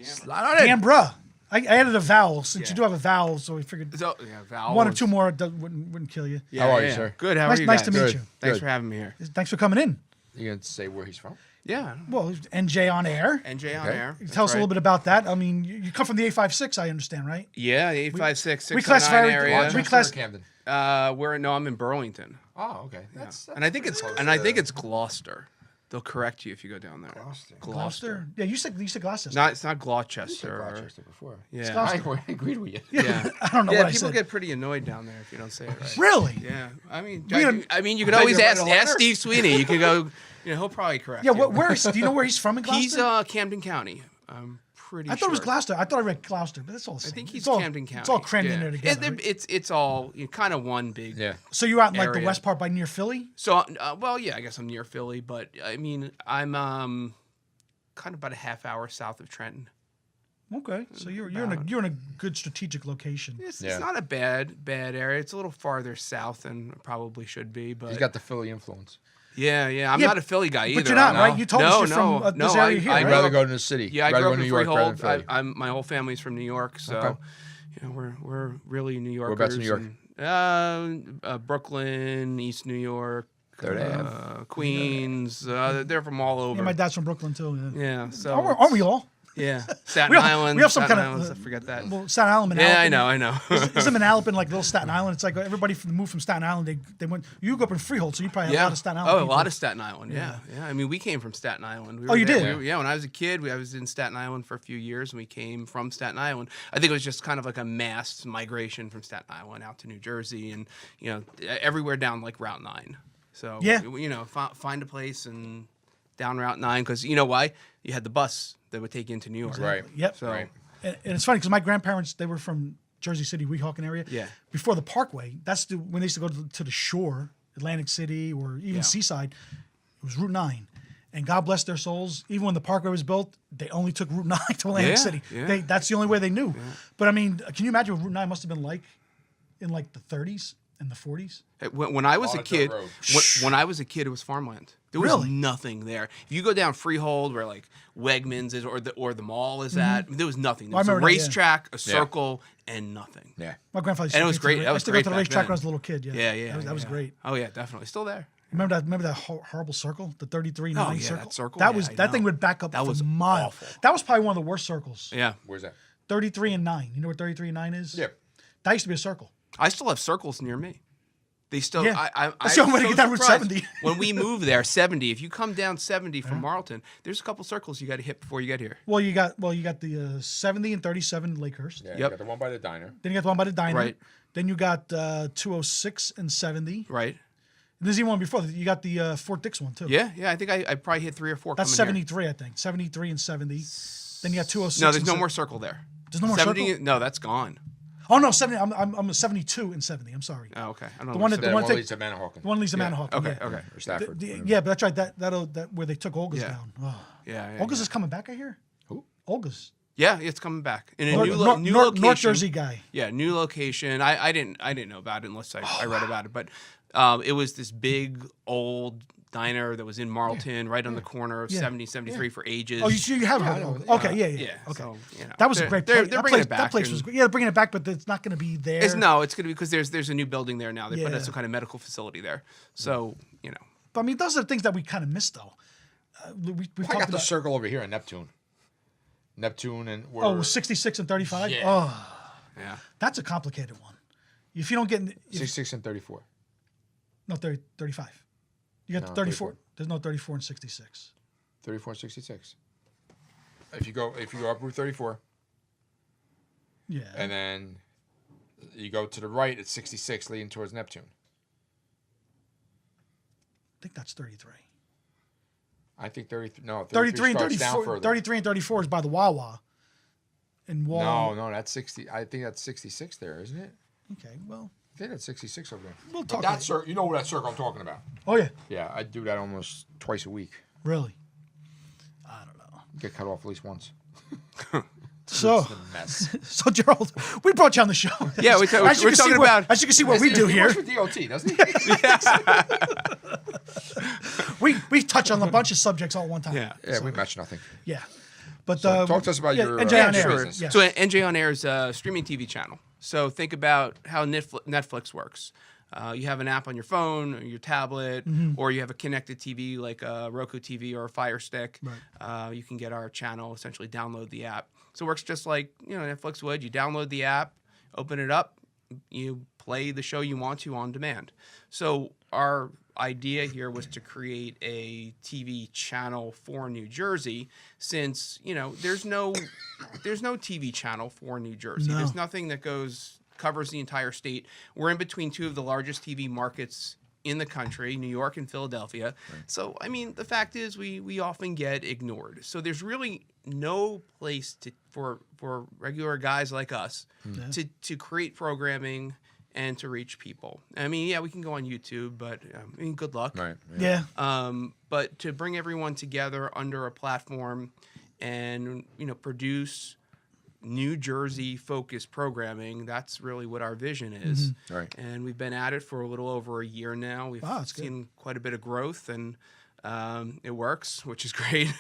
Slide on in. D'Ambra. I added a vowel since you do have a vowel, so we figured So, vowels. one or two more wouldn't kill you. Yeah, How are you, sir? Good. How Nice- are you nice guys? to meet Good. you. Thanks Good. for having me here. Thanks for coming in. You gonna say where he's from? Yeah. Well, NJ on air. NJ on Okay. air. Tell us a little bit about that. I mean, you come from the 856, I understand, right? Yeah, the 856 we classify 609 everything- area. we class- Camden. I'm in Burlington. Oh, okay. That's And I think it's Gloucester. They'll correct you if you go down there. Gloucester. Gloucester. Yeah, you said Gloucester. It's not Gloucester. Gloucester before. Yeah. Gloucester. I agreed with you. Yeah. I don't know Yeah, what I people said. get pretty annoyed down there if you don't say it right. Really? Yeah. I mean, We don't- you can I always thought you were ask writing a letter. Steve Sweeney. You can go, he'll probably correct Yeah, you. do you know where he's from in Gloucester? He's Camden County. I'm pretty I thought it was sure. Gloucester. I thought I read Gloucester, but that's all the I same. think he's It's all- Camden County. It's all crammed in Yeah. there together. right? It's all kind of one big. Yeah. So you're out in like the area. west part by near Philly? So well, yeah, I guess I'm near Philly, but I mean I'm kind of about a half hour south of Trenton. Okay, so you're in a good strategic location. It's Yeah. not a bad area. It's a little farther south than it probably should be, but He's got the Philly influence. yeah. I'm Yeah, not a Philly guy either. But you're not, I'm right? You told us you're no, from no, this area here, I I'd right? rather go to the city. Yeah, I rather grew go up to in New York rather than Freehold. Philly. My whole family's from New York, so Okay. we're really New Yorkers. Whereabouts in New York? Brooklyn, East New York, Third Ave. Queens. They're from all over. Yeah, my dad's from Brooklyn too. Yeah. Yeah, so Aren't we all? yeah, Staten We have- Island. we have some Staten kind of, Island, I forget that. Well, Staten Island, Yeah, Manalapan. I know. Isn't Manalapan like little Staten Island? It's like everybody moved from Staten Island. They went. You grew up in Freehold, so you probably have a lot of Staten Island. Oh, people. a lot of Staten Island. Yeah. I mean, we came from Staten Island. We Oh, were you there. did? Yeah. When I was a kid, I was in Staten Island for a few years, and we came from Staten Island. I think it was just kind of like a mass migration from Staten Island out to New Jersey, and everywhere down like Route 9. So Yeah. find a place and down Route 9 because you know why? You had the bus that would take you into New York. Right. Yep. So Right. And it's funny because my grandparents, they were from Jersey City, Weehawken area. Yeah. Before the Parkway, that's when they used to go to the shore, Atlantic City, or even Yeah. Seaside. It was Route 9. And God bless their souls, even when the Parkway was built, they only took Route 9 to Atlantic Yeah, City. yeah. That's the only way they knew. But I mean, can you imagine what Route 9 must have been like in like the 30s and the 40s? When I was a Lot of dirt kid, road. when I was a kid, it was farmland. There was Really? nothing there. If you go down Freehold, where like Wegmans is, or the mall is at, there was nothing. There I was a remember that, yeah. racetrack, a circle, and nothing. Yeah. My grandfather used And to it was take me to great. the- That I was used to go great to the back racetrack then. when I was a little kid. Yeah, Yeah. That was great. Oh yeah, definitely still there. Remember that horrible circle, the 33-9 Oh, yeah, circle? that circle? That Yeah, was I that thing know. would back up That for was miles. awful. That was probably one of the worst circles. Yeah, Where's that? 33 and 9. You know what 33 and 9 is? Yeah. That used to be a circle. I still have circles near me. They still. Yeah. I That's the only way to I'm get down Route surprised. 70. When we moved there, 70. If you come down 70 from Marlton, there's a couple circles you got to hit before you get here. Well, you got the 70 and 37 Lakehurst. Yeah. You Yep. got the one by the diner. Then you got the one by the diner. Right. Then you got 206 and 70. Right. And there's even one before that. You got the Fort Dix one too. Yeah. I think I probably hit 3 or 4. That's coming here. 73, I think. 73 and 70. Then you got 206. No, there's and no 70. more circle there. There's no more 70, circle? No, that's gone. Oh no, 70. I'm a 72 and 70. I'm sorry. Oh, okay. I don't know. The one what that- The one one thing- leads to Manahawkin. The one leads to Yeah. Manahawkin. Okay. Yeah. Okay. Or Stafford. Yeah, but that's right. That where they took Olga's Yeah. down. Oh. Yeah. Olga's is coming back, I hear. Who? Olga's. Yeah, it's coming back in a North, new North, new North, location. North Jersey guy. Yeah, new location. I didn't know about it unless I read about it. But It was this big old diner that was in Marlton, right on the corner of Yeah. 70, 73 for ages. Oh, you have heard I of it. know. Okay, yeah. Yeah. Okay. So, you know, That was a they're- great they're- place. They're that bringing place, it back. That place was and great. Yeah, they're bringing it back, but it's not going to be there. it's going to be because there's a new building there now. They put Yeah. some kind of medical facility there. So, you know. But, I mean, those are the things that we kind of miss, though. We've I talked got the about circle over here in Neptune. Neptune and we're, 66 and 35. Yeah. Oh, Yeah. that's a complicated one. If you don't get 66 and 34. no 35, you got No, 34. 34. There's no 34 and 66. 34 and 66. If you go up Route 34 Yeah. and then you go to the right, it's 66 leading towards Neptune. I think that's 33. I think 33. No, 33 and starts down 34. further. 33 and 34 is by the Wawa. And Wawa. No, that's 60. I think that's 66 there, isn't it? Okay, well, I think that's 66 over there. we'll But talk that about it. circle, you know that circle I'm talking about. Oh, yeah. Yeah, I do that almost twice a week. Really? I don't know. Get cut off at least once. So, It's a mess. so Gerald, we brought you on the show. Yeah, As you we're can see talking what- about. As you can see what we do He here. works for DOT, doesn't he? We touch on a bunch of subjects all at one time. Yeah. Yeah, we match nothing. Yeah. But So talk to us about your, NJ on your air. business. Yeah. So NJ on Air is a streaming TV channel. So think about how Netflix works. You have an app on your phone or your tablet, or you have a connected TV like a Roku TV or a Fire Stick. Right. You can get our channel, essentially download the app. So it works just like Netflix would. You download the app, open it up, you play the show you want to on demand. So our idea here was to create a TV channel for New Jersey, since there's no TV channel for New Jersey. No. There's nothing that covers the entire state. We're in between two of the largest TV markets in the country, New York and Philadelphia. Right. So I mean, the fact is we often get ignored. So there's really no place for regular guys like us to create programming and to reach people. I mean, yeah, we can go on YouTube, but good luck. Right. Yeah. But to bring everyone together under a platform and produce New Jersey focused programming, that's really what our vision is. Right. And we've been at it for a little over a year now. We've Wow, that's seen quite a bit of growth, and it works, which is great.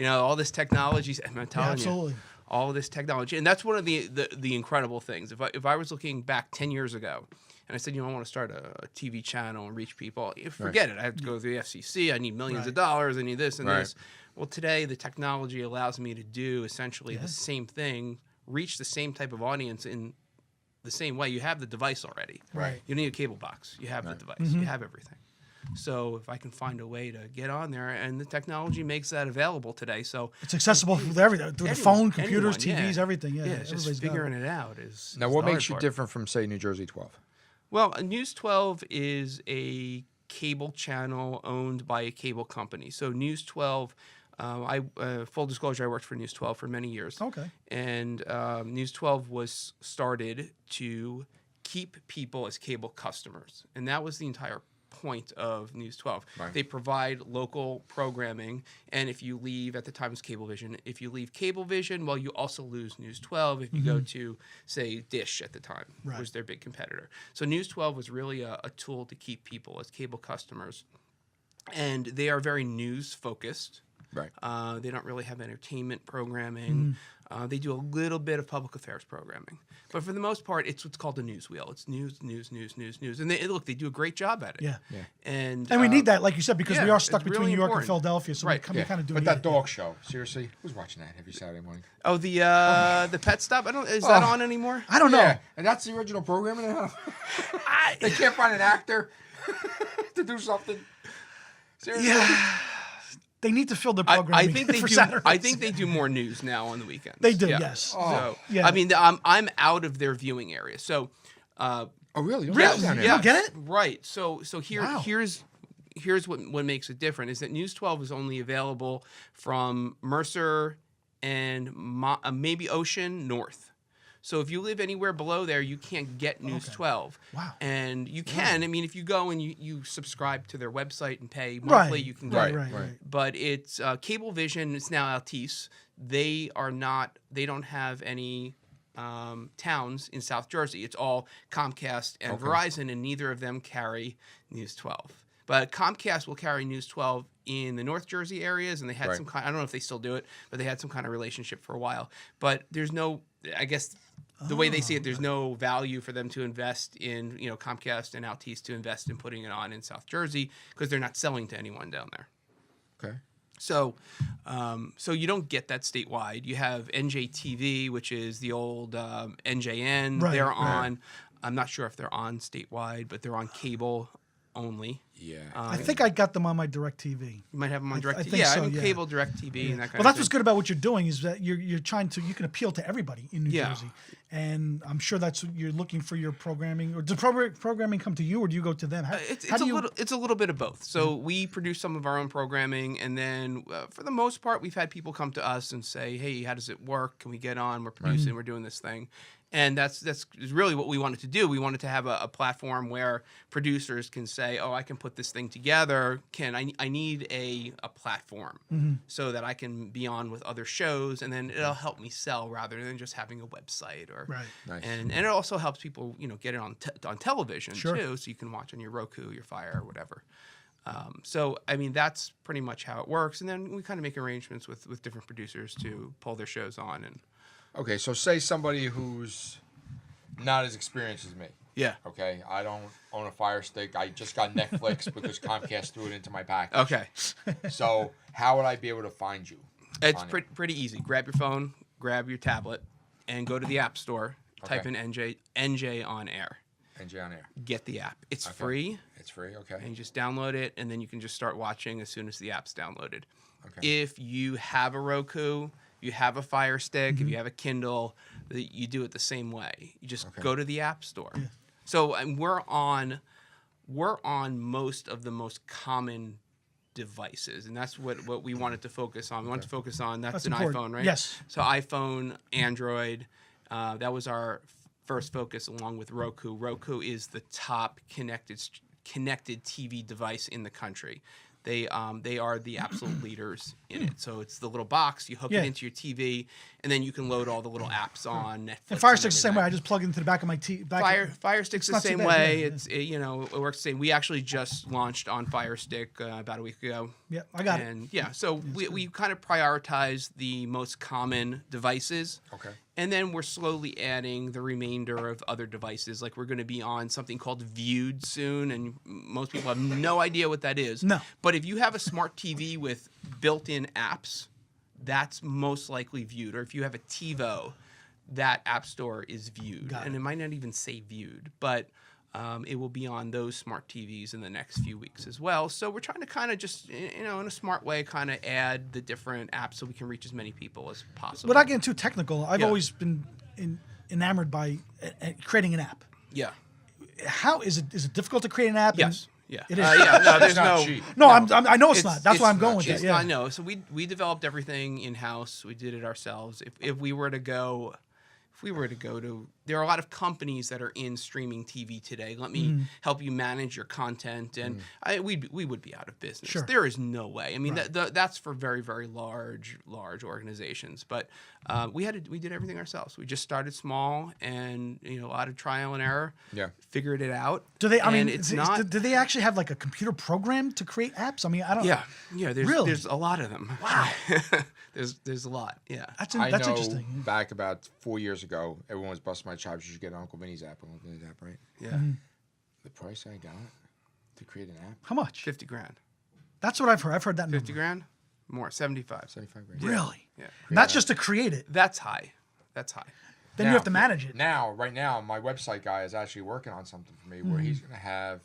All this technology, I'm telling absolutely. you, all of this technology. And that's one of the incredible things. If I was looking back 10 years ago and I said, I want to start a TV channel and reach people, forget it. I have to go through the FCC. I need millions of dollars. I need this and this. Well, today the technology allows me to do essentially the same thing, reach the same type of audience in the same way. You have the device already. Right. You don't need a cable box. You have the device. You have everything. So if I can find a way to get on there, and the technology makes that available today, so It's accessible through everything, through the phone, computers, TVs, everything. Yeah. it's just everybody's got figuring it. it out is. Now, is what the makes hard you part. different from, say, New Jersey 12? Well, News 12 is a cable channel owned by a cable company. So News 12, full disclosure, I worked for News 12 for many years. Okay. And News 12 was started to keep people as cable customers. And that was the entire point of News 12. Right. They provide local programming, and if you leave, at the time it was Cablevision, if you leave Cablevision, well, you also lose News 12 if you go to, say, Dish at the time, Right. was their big competitor. So News 12 was really a tool to keep people as cable customers. And they are very news-focused. Right. They don't really have entertainment programming. They do a little bit of public affairs programming. But for the most part, it's what's called a news wheel. It's news. And they do a great job at it. Yeah. And And we need that, like you said, because we yeah, are stuck it's between really New York important. and Philadelphia, so Right. we kind of do But it. that dog show, seriously, who's watching that every Saturday morning? Oh, the Pet Stop? Is that on anymore? I don't know. Yeah, and that's the original programming now. They can't find an actor to do something. Seriously? Yeah. They need to fill the I programming think they for do. Saturdays. I think they do more news now on the weekends. They do, Yeah. yes. So Yeah. I mean, I'm out of their viewing area. So Oh, really? You don't Really? have down there? You don't get it? Right. So Wow. here's what makes it different is that News 12 is only available from Mercer and maybe Ocean north. So if you live anywhere below there, you can't get News 12. Wow. And you can. I mean, if you go and you subscribe to their website and pay monthly, you can get it. Right. But it's Cablevision. It's now Altice. They don't have any towns in South Jersey. It's all Comcast and Verizon, and neither of them carry News 12. But Comcast will carry News 12 in the North Jersey areas, and they had some kind. I don't know if they still do it, but they had some kind of relationship for a while. But there's no, I guess, the way they see it, there's no value for them to invest in, Comcast and Altice to invest in putting it on in South Jersey because they're not selling to anyone down there. Okay. So you don't get that statewide. You have NJTV, which is the old NJN. Right, They're right. on. I'm not sure if they're on statewide, but they're on cable only. Yeah. I think I got them on my DirecTV. You might have them on DirecTV. think Yeah, so, I mean, yeah. cable, DirecTV, and that kind Well, of that's thing. what's good about what you're doing is that you're trying to, you can appeal to everybody in New Yeah. Jersey, and I'm sure that's what you're looking for your programming. Or does programming come to you, or do you go to them? How do you? It's a little bit of both. So we produce some of our own programming, and then for the most part, we've had people come to us and say, "Hey, how does it work? Can we get on? We're producing. We're doing this thing." And that's really what we wanted to do. We wanted to have a platform where producers can say, "Oh, I can put this thing together. I need a platform so that I can be on with other shows, and then it'll help me sell rather than just having a website or Right. Nice. and it also helps people get it on television Sure. too, so you can watch on your Roku, your Fire, or whatever. So I mean that's pretty much how it works, and then we kind of make arrangements with different producers to pull their shows on and. Okay, so say somebody who's not as experienced as me. Yeah. Okay, I don't own a Fire Stick. I just got Netflix because Comcast threw it into my package. Okay. So how would I be able to find you? It's on it? pretty easy. Grab your phone, grab your tablet, and go to the App Store. Type Okay. in NJ on air. NJ on air. Get the app. It's Okay. free, It's free. Okay. and you just download it, and then you can just start watching as soon as the app's downloaded. Okay. If you have a Roku, you have a Fire Stick, if you have a Kindle, you do it the same way. You just go to the App Store. So and we're on most of the most common devices, and that's what we wanted to focus on. We wanted to focus on that's an important. iPhone, right? Yes. So iPhone, Android, that was our first focus, along with Roku. Roku is the top connected TV device in the country. They are the absolute leaders in it. So it's the little box, you hook Yeah. it into your TV, and then you can load all the little apps on Netflix. And Fire and Stick's the same way. I everything. just plug it into the back of my Fire Stick's it's the not too same bad, way. yeah. It works the same. We actually just launched on Fire Stick about a week ago. Yeah, I got it. And yeah, so we kind of prioritize the most common devices. Okay. And then we're slowly adding the remainder of other devices. Like we're going to be on something called Viewed soon, and most people have no idea what that is. No. But if you have a smart TV with built-in apps, that's most likely Viewed. Or if you have a TiVo, that app store is Viewed. Got And it. it might not even say Viewed, but it will be on those smart TVs in the next few weeks as well. So we're trying to kind of just, in a smart way, kind of add the different apps so we can reach as many people as possible. Without getting too technical, I've Yeah. always been enamored by creating an app. Yeah. How is it? Is it difficult to create an app? Yes. Yeah. It is. Yeah. No, there's It's not no. cheap. No, I know it's not. That's why I'm going with it's that. Yeah. not, no. So we developed everything in house. We did it ourselves. If we were to go to, there are a lot of companies that are in streaming TV today. Let me help you manage your content, and we would be out of business. Sure. There is no way. I mean, that's for very, very large organizations. But we did everything ourselves. We just started small, and a lot of trial and error. Yeah. Figured it out. Do they? I and mean, it's not. do they actually have like a computer program to create apps? I mean, I don't. Yeah. Really? There's a lot of them. Wow. there's a lot. Yeah. That's I know interesting. back about 4 years ago, everyone was busting my chops. You should get Uncle Vinny's app. Uncle Vinny's app, right? Yeah. The price I got to create an app, How much? 50 grand. That's what I've heard. I've heard that 50 number. grand? More. 75. 75 grand. Really? Yeah. And that's just to create it. That's high. That's high. Then you have to manage it. Right now, my website guy is actually working on something for me where he's going to have.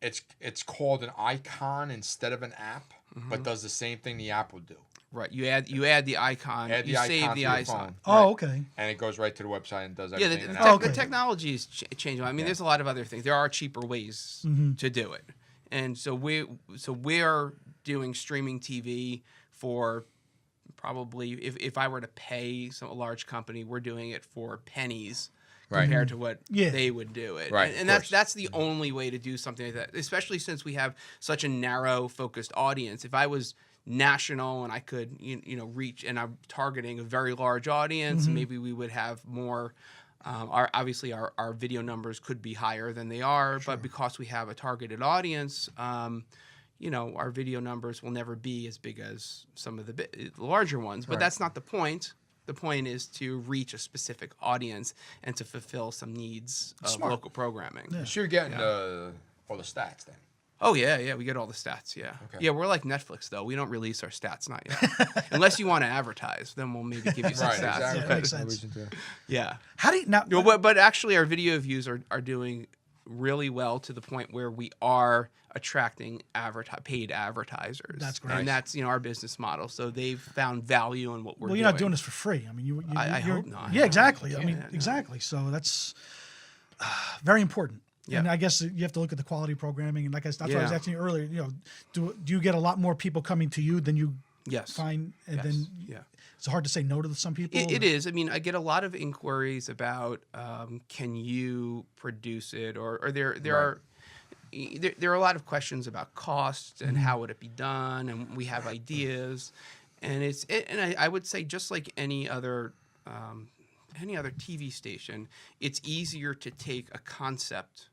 It's called an icon instead of an app, but does the same thing the app will do. Right. You add the icon. Add the you icon save to the your icon. phone. Oh, okay. And it goes right to the website and does Yeah, everything. Oh, okay. the technology is changing. I mean, there's a lot of other things. There are cheaper ways to do it, and so we're doing streaming TV for probably if I were to pay a large company, we're doing it for pennies Right. compared to what Yeah. they would do it. Right, And of course. that's the only way to do something like that, especially since we have such a narrow focused audience. If I was national and I could you know reach, and I'm targeting a very large audience, maybe we would have more. Obviously our video numbers could be higher than they are, but because we have a targeted audience, you know, our video numbers will never be as big as some of the larger ones. But that's not the point. The point is to reach a specific audience and to fulfill some needs of local programming. So you're getting all the stats then. Oh yeah, we get all the stats. Yeah, Okay. Yeah, we're like Netflix though. We don't release our stats, not yet. Unless you want to advertise, then we'll maybe give you some Right, stats. exactly. Yeah, that makes sense. Yeah. How do you now? No, but actually, our video views are doing really well to the point where we are attracting paid advertisers. That's great. and that's our business model. So they've found value in what we're Well, doing. you're not doing this for free. I mean, I you're- hope not. Yeah, exactly. I Yeah, mean, no. exactly. So that's very important. Yeah. And I guess you have to look at the quality of programming. And like that's what I was Yeah. asking you earlier. You know, do you get a lot more people coming to you than you Yes. find? And Yes. then Yeah. it's hard to say no to some people. It is. I mean, I get a lot of inquiries about can you produce it, or there are a lot of questions about cost and how would it be done, and we have ideas, and I would say just like any other TV station, it's easier to take a concept.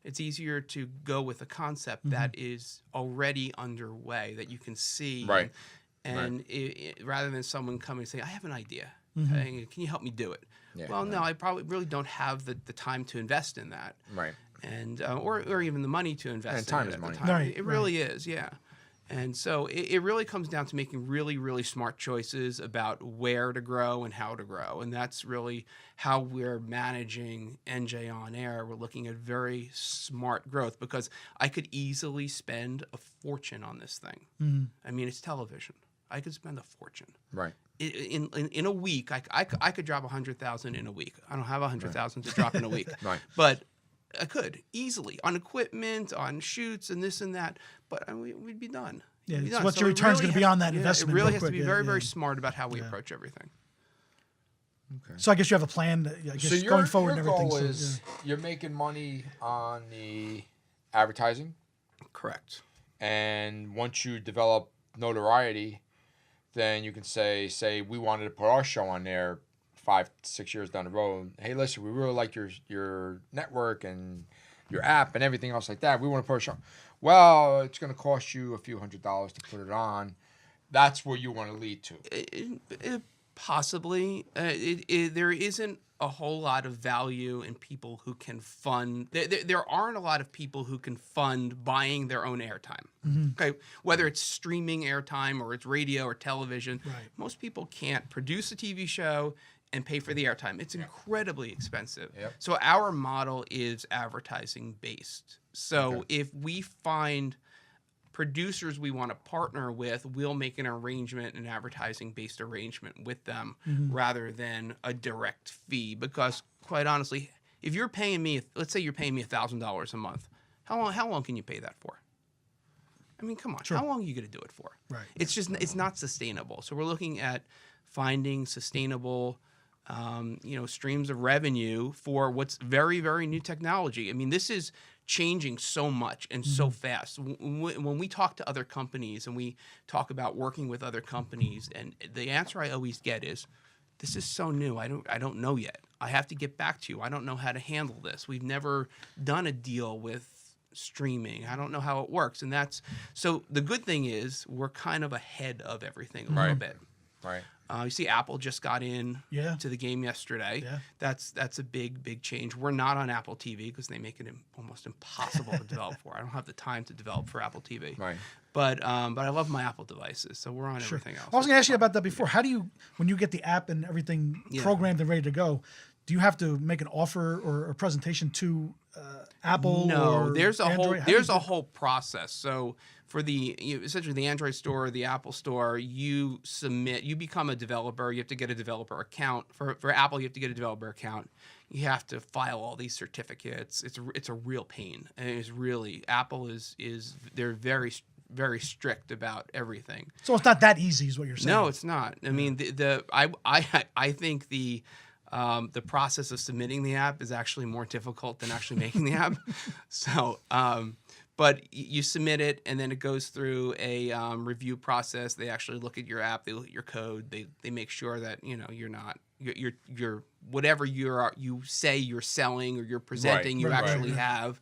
It's easier to go with a concept that is already underway that you can see, Right. And rather than someone coming and saying, "I have an idea, can you help me do it?" Yeah, Well, no, I probably really don't have the time to invest in that, Right. and or even the money to invest. And time in it is at the money. time. Right, It really is, yeah. And so it really comes down to making really, really smart choices about where to grow and how to grow. And that's really how we're managing NJ on air. We're looking at very smart growth because I could easily spend a fortune on this thing. I mean, it's television. I could spend a fortune. Right. In a week, I could drop 100,000 in a week. I don't have 100,000 to drop in a week. Right. But I could easily on equipment, on shoots, and this and that. But we'd be done. Yeah, We'd be it's done. what So your it return's really gonna be has- on that investment It really real has to quick. be Yeah, very, yeah. very smart about how we approach everything. So I guess you have a plan. I guess So going forward your and everything. goal So, is you're making money on the advertising, Correct. and once you develop notoriety, then you can say we wanted to put our show on there 5-6 years down the road. Hey, listen, we really like your network and your app and everything else like that. We want to put a show. Well, it's going to cost you a few $100s to put it on. That's where you want to lead to. Possibly. There isn't a whole lot of value in people who can fund. There aren't a lot of people who can fund buying their own airtime. Okay, whether it's streaming airtime or it's radio or television, Right. most people can't produce a TV show and pay for the airtime. It's incredibly expensive. Yep. So our model is advertising based. So if we find producers we want to partner with, we'll make an arrangement, an advertising based arrangement with them rather than a direct fee. Because quite honestly, if you're paying me, let's say you're paying me $1,000 a month, how long can you pay that for? I mean, come on, Sure. how long are you going to do it for? Right. It's not sustainable. So we're looking at finding sustainable streams of revenue for what's very, very new technology. I mean, this is changing so much and so fast. When we talk to other companies and we talk about working with other companies, and the answer I always get is, "This is so new. I don't know yet. I have to get back to you. I don't know how to handle this. We've never done a deal with streaming. I don't know how it works." And that's so. The good thing is we're kind of ahead of everything a little bit. Right. You see, Apple just got in Yeah. to the game yesterday. Yeah. That's a big change. We're not on Apple TV because they make it almost impossible to develop for. I don't have the time to develop for Apple TV. Right. But I love my Apple devices, so we're on everything else. I was going to ask you about that before. How do you, when you get the app and everything programmed and ready to go, do you have to make an offer or a presentation to Apple? No, or there's a Android? whole How do you there's do a that? whole process. So for essentially the Android store, the Apple store, you become a developer. You have to get a developer account. For Apple, you have to get a developer account. You have to file all these certificates. It's a real pain. And it's really Apple is they're very, very strict about everything. So it's not that easy, is what you're saying. No, it's not. I mean, I think the process of submitting the app is actually more difficult than actually making the app. So, But you submit it, and then it goes through a review process. They actually look at your app. They look at your code. They make sure that you're not you're whatever you say you're selling or you're presenting. You Right, actually right. have.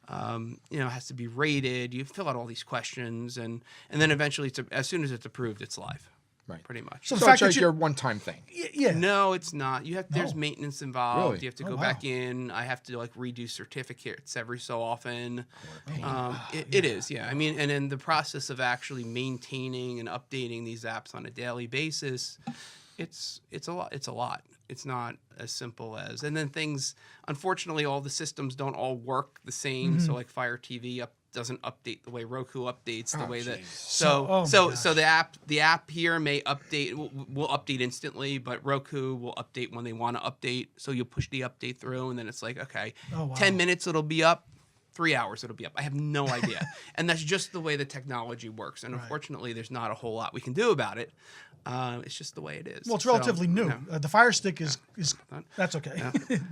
Has to be rated. You fill out all these questions, and then eventually, as soon as it's approved, it's live. Right. Pretty much. So So the fact it's like that your one-time thing. yeah. No, it's not. There's No. maintenance involved. Really? You have to Oh, go wow. back in. I have to redo certificates every so often. It is, yeah. I mean, and in the process of actually maintaining and updating these apps on a daily basis, it's a lot. It's a lot. It's not as simple as. And then things, unfortunately, all the systems don't all work the same. So like Fire TV doesn't update the way Roku updates, the way that. Oh my So the app here may update will update instantly, but Roku will update when they want to update. So you'll push the update through, and then it's like, okay, Oh, wow. 10 minutes it'll be up. 3 hours it'll be up. I have no idea. And that's just the way the technology works. And unfortunately, there's not a whole lot we can do about it. It's just the way it is. Well, it's relatively new. The Fire Stick is that's okay.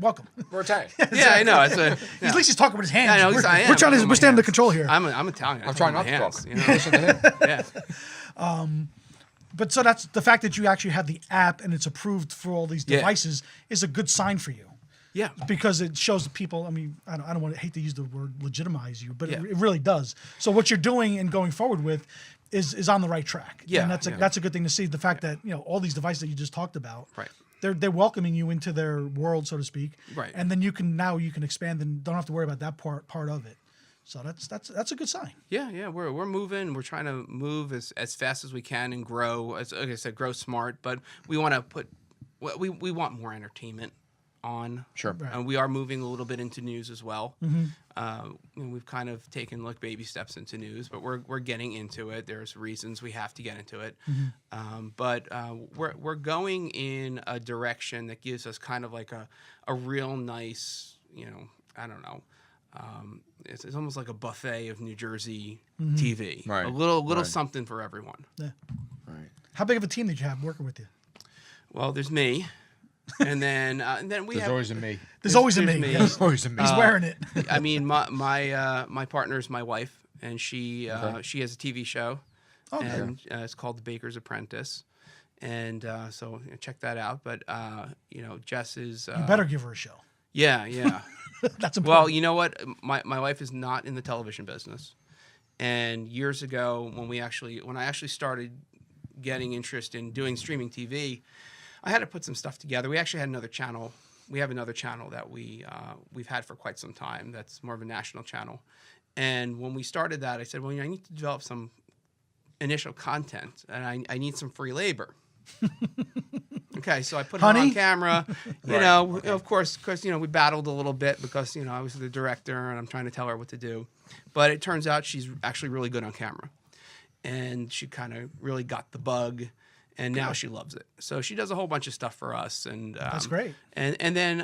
Welcome. We're Italian. Yeah, I know. It's At least he's talking with his hands. Yeah, I know, we're, I am. we're trying I'm to with we're my standing under hands. control here. I'm Italian. I'm trying not to hands, talk. you know? Listen to him. Yeah. But so that's the fact that you actually have the app and it's approved for all these Yeah. devices is a good sign for you. Yeah. Because it shows the people. I mean, I don't want to hate to use the word legitimize you, but Yeah. it really does. So what you're doing and going forward with is on the right track. Yeah, and that's yeah. that's a good thing to see. The fact that all these devices that you just talked about, Right. They're welcoming you into their world, so to speak. Right. And then you can expand and don't have to worry about that part of it. So that's a good sign. Yeah, we're moving. We're trying to move as fast as we can and grow. As like I said, grow smart. But we want to we want more entertainment on. Sure. Right. And we are moving a little bit into news as well. Mm-hmm. We've kind of taken baby steps into news, but we're getting into it. There's reasons we have to get into it. But we're going in a direction that gives us kind of like a real nice, I don't know. It's almost like a buffet of New Jersey TV. Right. A little Right. something for everyone. Yeah. Right. How big of a team did you have working with you? Well, there's me, and then we There's have. always a me. There's always a there's me. me. Yes. There's always a me. He's wearing it. I mean, my partner is my wife, and she she has a TV show, Okay. and it's called The Baker's Apprentice, and so check that out. But Jess is. You better give her a show. Yeah. That's important. Well, you know what? My wife is not in the television business, and years ago when I actually started getting interest in doing streaming TV, I had to put some stuff together. We actually had another channel. We have another channel that we've had for quite some time. That's more of a national channel. And when we started that, I said, well, I need to develop some initial content, and I need some free labor. Okay, so I put her Honey? on camera. Right, okay. Of course, we battled a little bit because I was the director and I'm trying to tell her what to do. But it turns out she's actually really good on camera, and she kind of really got the bug, and now she loves it. So she does a whole bunch of stuff for us, and That's great. And then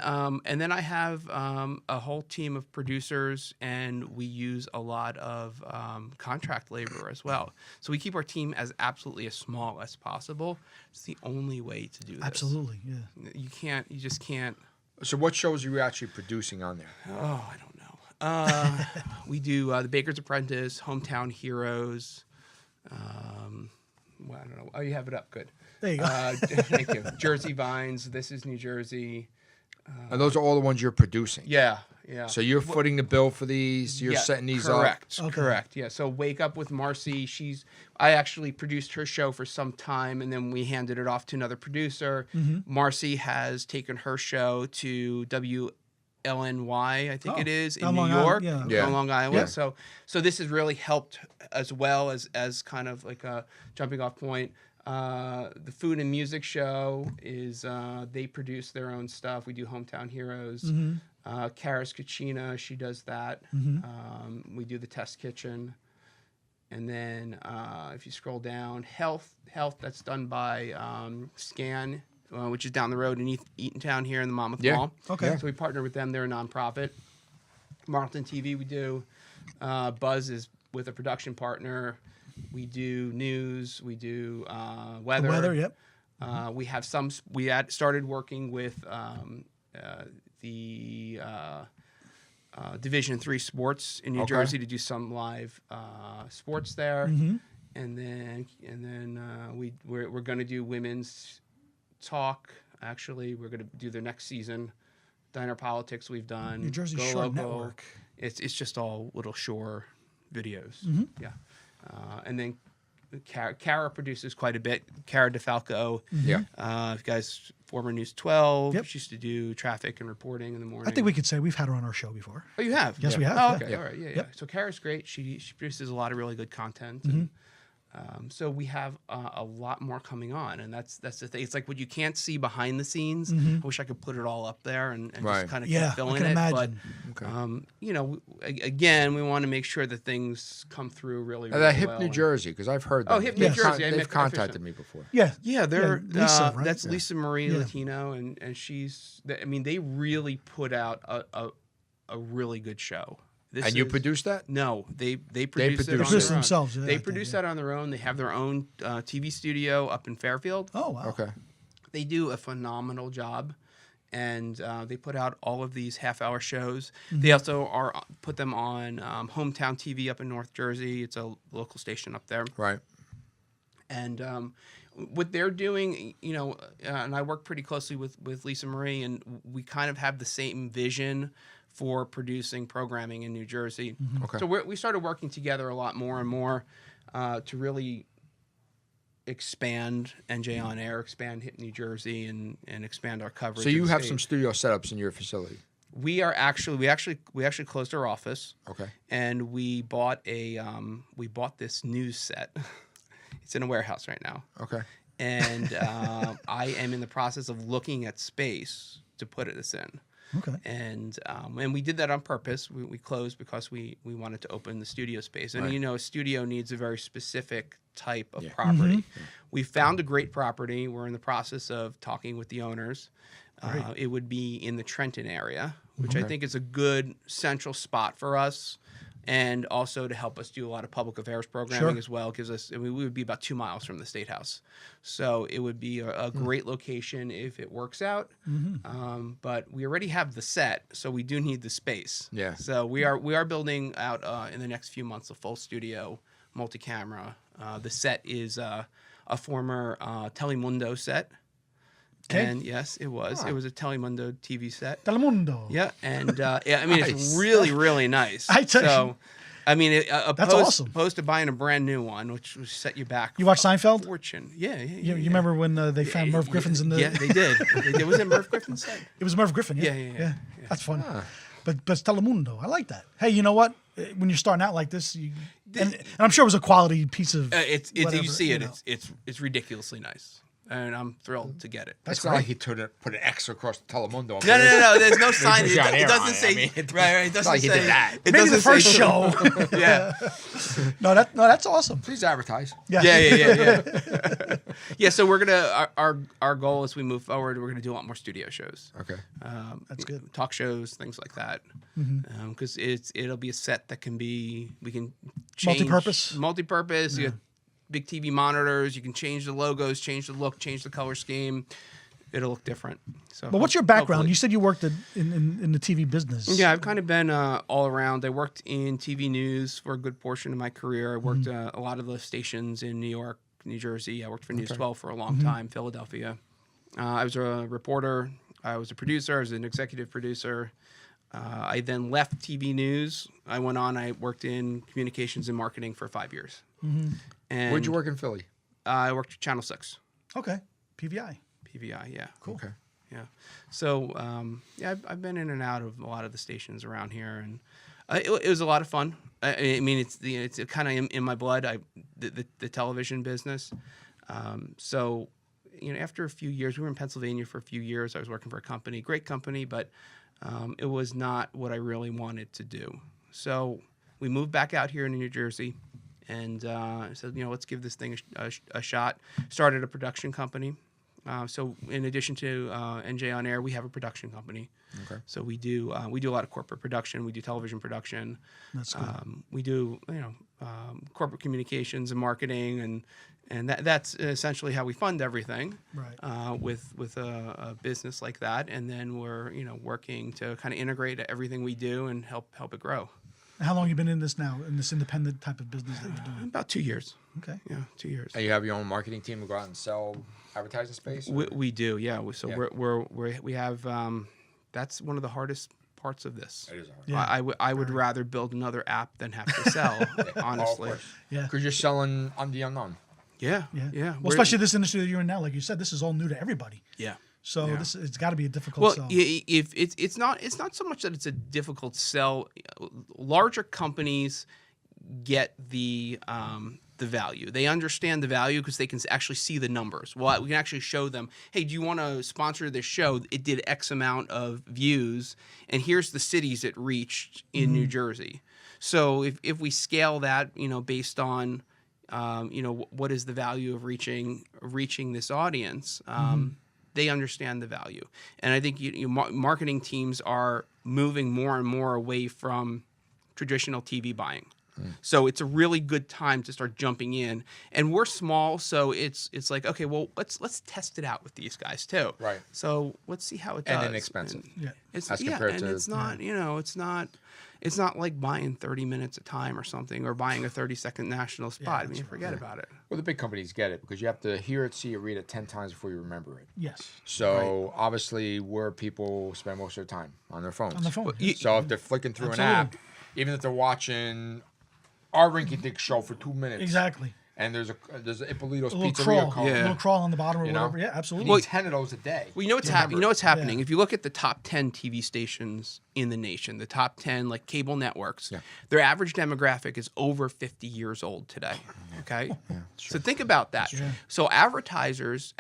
I have a whole team of producers, and we use a lot of contract labor as well. So we keep our team absolutely as small as possible. It's the only way to do this. Absolutely. Yeah. You just can't. So what shows are you actually producing on there? Oh, I don't know. We do The Baker's Apprentice, Hometown Heroes. Well, I don't know. Oh, you have it up. Good. There you go. Thank you. Jersey Vines. This is New Jersey. And those are all the ones you're producing. Yeah. So you're footing the bill for these. You're Yeah, setting these up. correct. Okay. Correct. Yeah. So Wake Up with Marcy. I actually produced her show for some time, and then we handed it off to another producer. Marcy has taken her show to WLNY, I think Oh, it is, in on New Long Island, York, yeah. Yeah. on Long Island. Yeah. So this has really helped as well as kind of like a jumping off point. The Food and Music Show is they produce their own stuff. We do Hometown Heroes. Karis Kachina, she does that. We do the Test Kitchen. And then if you scroll down, Health, that's done by Scan, which is down the road in Eatontown here in the Monmouth Yeah. Mall. Okay. So we partner with them. They're a nonprofit. Marlton TV we do. Buzz is with a production partner. We do news. We do weather. The weather, yep. We have some. We started working with Division III sports in New Okay. Jersey to do some live sports there, and then we're going to do women's talk. Actually, we're going to do their next season. Diner Politics we've done. New Jersey Go Shore Local. Network. It's just all little shore videos. Yeah, and then Kara produces quite a bit. Kara DeFalco. Yeah. You guys, former News 12. Yep. She used to do traffic and reporting in the morning. I think we could say we've had her on our show before. Oh, you have? Yes, we have. Oh, yeah. okay. All right. Yeah, yeah. Yep. So Kara's great. She produces a lot of really good content. Mm-hmm. And, so we have a lot more coming on, and that's the thing. It's like what you can't see behind the scenes. I wish I could put it all up there and Right. just kind of Mm-hmm. Yeah, keep filling I can it. imagine. Okay. But you know, again, we want to make sure that things come through really, Now, really that Hip well. New And- Jersey, because I've heard. Oh, them. Hip New They've Jersey, I they've met contacted Fisher. me before. Yeah. Yeah, they're Lisa, right? that's Yeah. Lisa Marie Yeah. Latino, and she's. I mean, they really put out a really good show. This And you is- produced that? No, they produce it produce on it their own. themselves, yeah, I they think, produce yeah. that on their own. They have their own TV studio up in Fairfield. Oh wow. Okay. They do a phenomenal job, and they put out all of these half-hour shows. They also put them on Hometown TV up in North Jersey. It's a local station up there. Right. And what they're doing, you know, and I work pretty closely with Lisa Marie, and we kind of have the same vision for producing programming in New Jersey. Okay. So we started working together a lot more and more to really expand NJ on Air, expand Hit New Jersey, and expand our coverage. So of you the have state. some studio setups in your facility. We actually closed our office. Okay. And we bought this news set. It's in a warehouse right now. Okay. And I am in the process of looking at space to put this in. Okay. And we did that on purpose. We closed because we wanted to open the studio space. And Right. you know, a studio needs a very specific type of property. We found a great property. We're in the process of talking with the owners. It would be in the Trenton area, which I think is a good central spot for us. And also to help us do a lot of public affairs programming Sure. as well, gives us. I mean, we would be about 2 miles from the State House, so it would be a great location if it works out. But we already have the set, so we do need the space. Yeah. So we are building out in the next few months a full studio, multi-camera. The set is a former Telemundo set. Okay. And yes, it was. It was a Telemundo TV set. Telemundo. Yeah, and yeah, I mean Nice. it's really, really nice. I tell you. So, I mean, That's awesome. opposed to buying a brand new one, which would set you back. You watch Seinfeld? Fortune. Yeah, yeah. You remember when they found Merv Griffin's in the? Yeah, they did. Was it Merv Griffin's set? It was Merv Griffin. Yeah. Yeah. That's funny. But Telemundo, I like that. Hey, you know what? When you're starting out like this, and I'm sure it was a quality piece of. It's whatever, you see it. know. It's ridiculously nice, and I'm thrilled to get it. It's not like he put an X across Telemundo. No. There's no sign. was It, on air it doesn't on it. say. I mean, right. It doesn't like he say did that. It Maybe the doesn't first say- show. Yeah. No, that's awesome. Please advertise. Yeah. Yeah. So we're gonna our goal as we move forward, we're gonna do a lot more studio shows. Okay. That's good. Talk shows, things like that. Because it'll be a set that we can change, Multi-purpose? Multi-purpose. You have big TV monitors. You can change the logos, change the look, change the color scheme. It'll look different. So, But what's your background? hopefully- You said you worked in the TV business. Yeah, I've kind of been all around. I worked in TV news for a good portion of my career. I worked a lot of the stations in New York, New Jersey. I worked for News 12 for a long time, Philadelphia. I was a reporter. I was a producer. I was an executive producer. I then left TV news. I went on. I worked in communications and marketing for 5 years. And Where'd you work in Philly? I worked at Channel 6, Okay. PVI. PVI. Yeah. Cool. Okay. Yeah. So, yeah, I've been in and out of a lot of the stations around here, and it was a lot of fun. I mean, it's kind of in my blood. The television business. So, you know, after a few years, we were in Pennsylvania for a few years. I was working for a company, great company, but it was not what I really wanted to do. So we moved back out here in New Jersey, and said, you know, let's give this thing a shot. Started a production company. So in addition to NJ on Air, we have a production company. Okay. So we do a lot of corporate production. We do television production. That's good. We do corporate communications and marketing And that's essentially how we fund everything, Right. with a business like that. And then we're working to kind of integrate everything we do and help it grow. How long have you been in this now, in this independent type of business that you're doing? About 2 years. Okay. Yeah, 2 years. And you have your own marketing team to go out and sell advertising space? We do, yeah. So Yeah. we have that's one of the hardest parts of this. It is hard. Yeah. I would rather build another app than have to sell, honestly. Yeah. Because you're selling on the unknown. Yeah, Yeah. yeah. Well, especially this industry that you're in now, like you said, this is all new to everybody. Yeah. So Yeah. it's got to be a difficult Well, sell. if it's not so much that it's a difficult sell. Larger companies get the value. They understand the value because they can actually see the numbers. Well, we can actually show them, hey, do you want to sponsor this show? It did X amount of views, and here's the cities it reached in New Jersey. So if we scale that, based on, what is the value of reaching this audience, they understand the value. And I think marketing teams are moving more and more away from traditional TV buying. So it's a really good time to start jumping in. And we're small, so it's like, okay, well, let's test it out with these guys too. Right. So let's see how it does. And inexpensive. Yeah. It's As compared and to- it's not, it's not like buying 30 minutes a time or something, or buying a 30-second national spot. I mean, forget about it. Well, the big companies get it because you have to hear it, see it, read it 10 times before you remember it. Yes. So obviously, where people spend most of their time on their phones. On the phone. So if they're flicking through Absolutely. an app, even if they're watching our rinky-dink show for 2 minutes, Exactly. and there's Ippolito's A little Pizzeria crawl. cone, Yeah. A little crawl on the bottom or you know, whatever. Yeah, you absolutely. need 10 of those a day. Well, you know what's happening. Yeah. If you look at the top 10 TV stations in the nation, the top 10 like cable networks, Yeah. their average demographic is over 50 years old today. Okay, so think about that. Yeah. So advertisers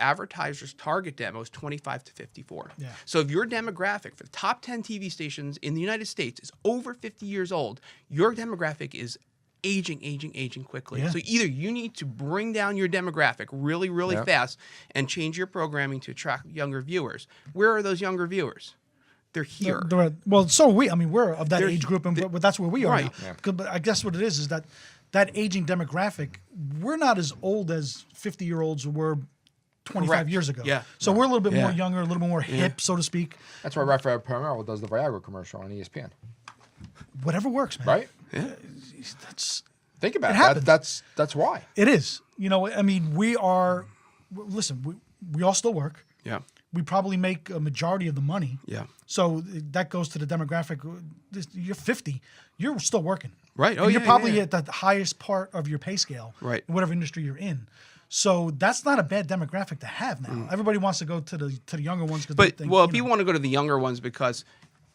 target demo is 25 to 54. Yeah. So if your demographic for the top 10 TV stations in the United States is over 50 years old, your demographic is aging quickly. Yeah. So either you need to bring down your demographic really, really Yeah. fast and change your programming to attract younger viewers. Where are those younger viewers? They're here. Well, so are we. I mean, we're of that They're- age group, but that's where we are Right. now. Yeah. But I guess what it is that aging demographic, we're not as old as 50-year-olds were 25 Correct. years ago. Yeah. So we're a little bit more Yeah. younger, a little bit more hip, so to speak. That's why Rafael Palmeiro does the Viagra commercial on ESPN, Whatever works, man. right? That's Think about It it. happens. That's why. it is. I mean, listen, we all still work. Yeah. We probably make a majority of the money. Yeah. So that goes to the demographic. You're 50. You're still working. Right. Oh, And you're yeah, probably yeah. at the highest part of your pay scale. Right. In whatever industry you're in. So that's not a bad demographic to have now. Everybody wants to go to the younger ones because But they think, if you want to go to the younger ones, because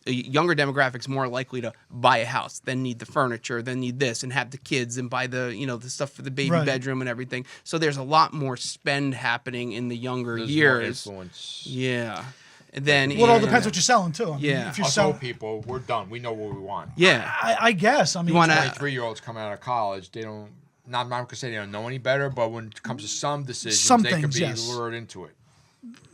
a younger demographic's more likely to buy a house, then need the furniture, then need this, and have the kids, and buy the the stuff for the baby Right. bedroom and everything. So there's a lot more spend happening in the younger There's more years. influence. Yeah, and then well, it all depends what you're selling too. I mean, Yeah. If you Us sell, old people, we're done. We know what we want. Yeah, I guess. I mean, wanna- 23-year-olds coming out of college, they don't. I'm not gonna say they don't know any better, but when it comes to some decisions, Some they could things, be yes. lured into it.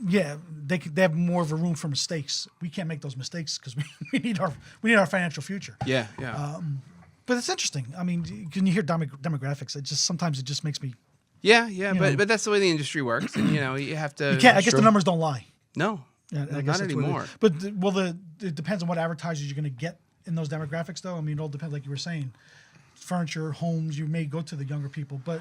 yeah, they have more of a room for mistakes. We can't make those mistakes because we need our financial future. yeah. But it's interesting. I mean, when you hear demographics, sometimes it just makes me. Yeah, know. but that's the way the industry works, and you have to. You can't. I guess Sure. the numbers don't lie. No, Yeah, I no, guess not that's what it is. anymore. But it depends on what advertisers you're going to get in those demographics, though. I mean, it all depends, like you were saying. Furniture, homes, you may go to the younger people, but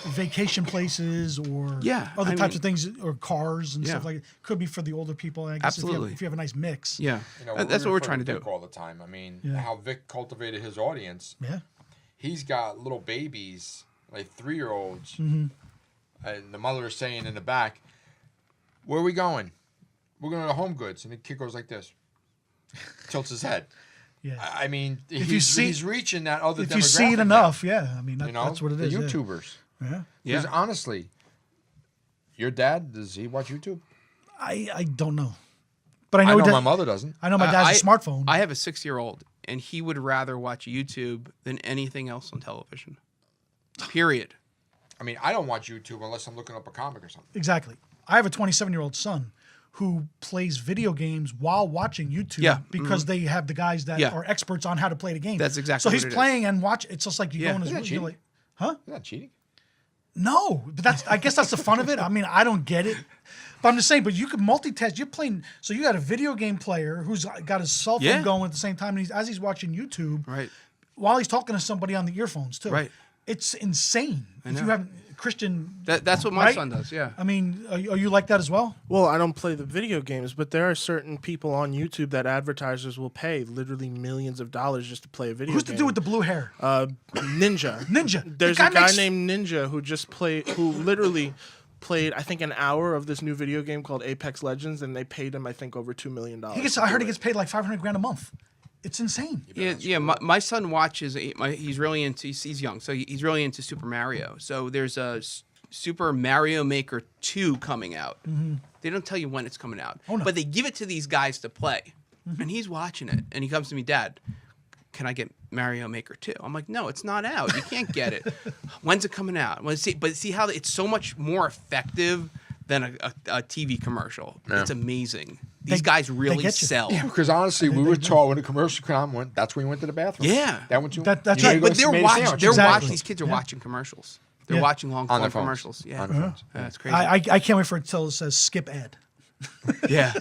vacation places or Yeah, other I types mean- of things, or cars and stuff Yeah. like it, could be for the older people. And I guess Absolutely. if you have a nice mix. Yeah, You know, that's what we're refer trying to do. Vic all the time. I mean, Yeah. how Vic cultivated his audience. Yeah. He's got little babies, like 3-year-olds, Mm-hmm. and the mother is saying in the back, "Where are we going? We're going to Home Goods," and the kid goes like this, tilts his head. Yeah. I mean, If you see- he's reaching that other. If you see it demographic enough, yeah. I mean, now, that's what it is. The yeah. YouTubers. Yeah. Because Yeah. honestly, your dad, does he watch YouTube? I don't know, but I I know, know my mother doesn't. I know my dad's a smartphone. I have a 6-year-old, and he would rather watch YouTube than anything else on television. Period. I mean, I don't watch YouTube unless I'm looking up a comic or something. Exactly. I have a 27-year-old son who plays video games while watching YouTube Yeah, because they have the guys that Yeah. are experts on how to play the game. That's exactly so what he's it is. playing and watch. It's just like you Yeah. go in his Isn't room. that You're cheating? like, huh? Isn't that cheating? No, but I guess that's the fun of it. I mean, I don't get it. But I'm just saying, but you can multitask. You're playing, so you got a video game player who's got his cell phone Yeah. going at the same time, and as he's watching YouTube, Right. while he's talking to somebody on the earphones too. Right. It's insane. If know. you haven't, Christian, That's what my right? son does. Yeah. I mean, are you like that as well? Well, I don't play the video games, but there are certain people on YouTube that advertisers will pay literally millions of dollars just to play a video Who's game. the dude with the blue hair? Ninja? Ninja. There's The a guy makes- named Ninja who literally played, I think, an hour of this new video game called Apex Legends, and they paid him, I think, over $2 million. I heard he gets paid like $500,000 a month. It's insane. Yeah. My son watches. He's really into. He's young, so he's really into Super Mario. So there's a Super Mario Maker 2 coming out. They don't tell you when it's coming out, Oh, no. but they give it to these guys to play, and he's watching it, and he comes to me, Dad, can I get Mario Maker 2? I'm like, no, it's not out. You can't get it. When's it coming out? But see how it's so much more effective than a TV commercial. Yeah. It's amazing. These guys really get you. sell. Yeah, because honestly, we were taught when the commercial came, that's when you went to the bathroom. Yeah. That's That's you right. know, you But go they're made a watching. sandwich. They're Exactly. watching. These kids are Yeah. watching commercials. They're Yeah. watching long on form their phones. commercials. Yeah, On their phones. That's crazy. I can't wait for it until it says skip ad. yeah.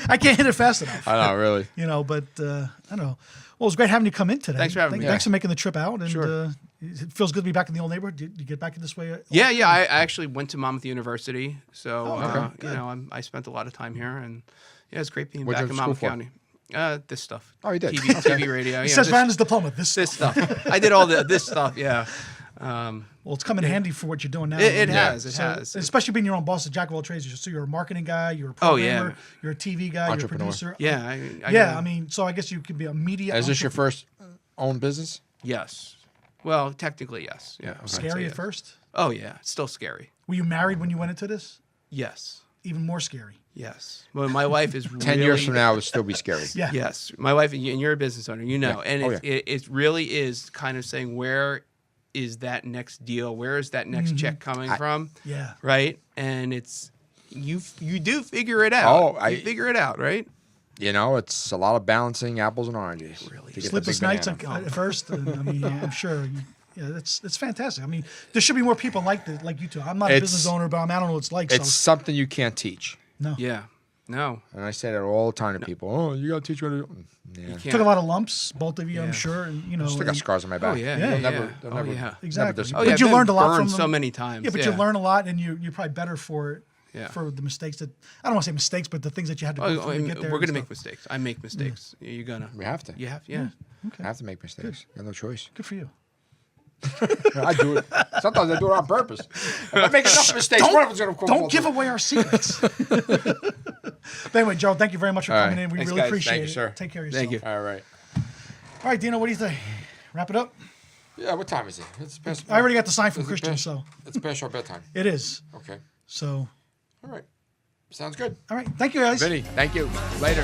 I can't hit it fast enough. I know, really. But I don't know. Well, it was great having you come in today. Thanks for having me. Thanks for making the trip out. And Sure. it feels good to be back in the old neighborhood. Did you get back in this way? Yeah. I actually went to Monmouth University, so okay. Good. I spent a lot of time here, and yeah, it's great being What'd back you in go to Monmouth school County. This stuff. Oh, you did? TV radio. It Yeah, says this, right on his diploma. This stuff. I did all this stuff. Yeah. Well, it's come in handy for what you're doing now. It Yeah. has. It So, has. especially being your own boss, a jack of all trades. So you're a marketing guy, you're a Oh, yeah. programmer, you're a TV guy, you're a Entrepreneur. producer. Yeah. I mean, so I guess you could be a media. Is this your entrepreneur. first own business? Yes. Well, technically, yes. Yeah. I'd say Scary at yes. first? Oh yeah, it's still scary. Were you married when you went into this? Yes. Even more scary. Yes. Well, my wife is 10 years from now, it would still be scary. Yeah. Yes, my wife, and you're a business owner, you know, Yeah. and Oh, it really is kind of saying, where is that next deal? Where is that next check coming from? Yeah. Right, and it's you do figure it out. Oh, you figure it out, right? You know, it's a lot of balancing apples and oranges. Really, Sleepless nights at first. And, I mean, I'm sure. Yeah, it's fantastic. I mean, there should be more people like you two. I'm not a business owner, but I don't know what it's like. It's So something you can't teach. no. Yeah. No. And I say that all the time to people. Oh, you got to teach me how to do. Yeah. You can't. Took a lot of lumps, both of you, I'm Yeah. sure, and you know. Still got and- scars on my back. Oh yeah. Yeah. Yeah. They'll yeah. never, they'll Oh never, yeah. Exactly. Never Oh yeah. But you I've learned a been lot from burned them. so many times. Yeah, but you learn a lot, and you're probably better for it. Yeah. For the mistakes that I don't want to say mistakes, but the things that you had to go Oh, through I to mean, get there. we're and gonna make stuff. mistakes. I make mistakes. You're gonna. We have to. You have. Yeah. I have to make mistakes. Got no choice. Good for you. I do it. Sometimes I do it on purpose. If I make enough mistakes, one of them's going to Don't give away our secrets. But anyway, Gerald, thank you very much for All coming right. in. We Thanks, really guys. appreciate Thank it. you, sir. Take care of yourself. Thank you. All right. All right, Dino, what do you think? Wrap it up? Yeah, what time is it? It's past, I already got the sign from it's Christian, past- so It's past our bedtime. it is. Okay. So, All right. Sounds good. all right. Thank you, guys. Vinny, thank you. Later.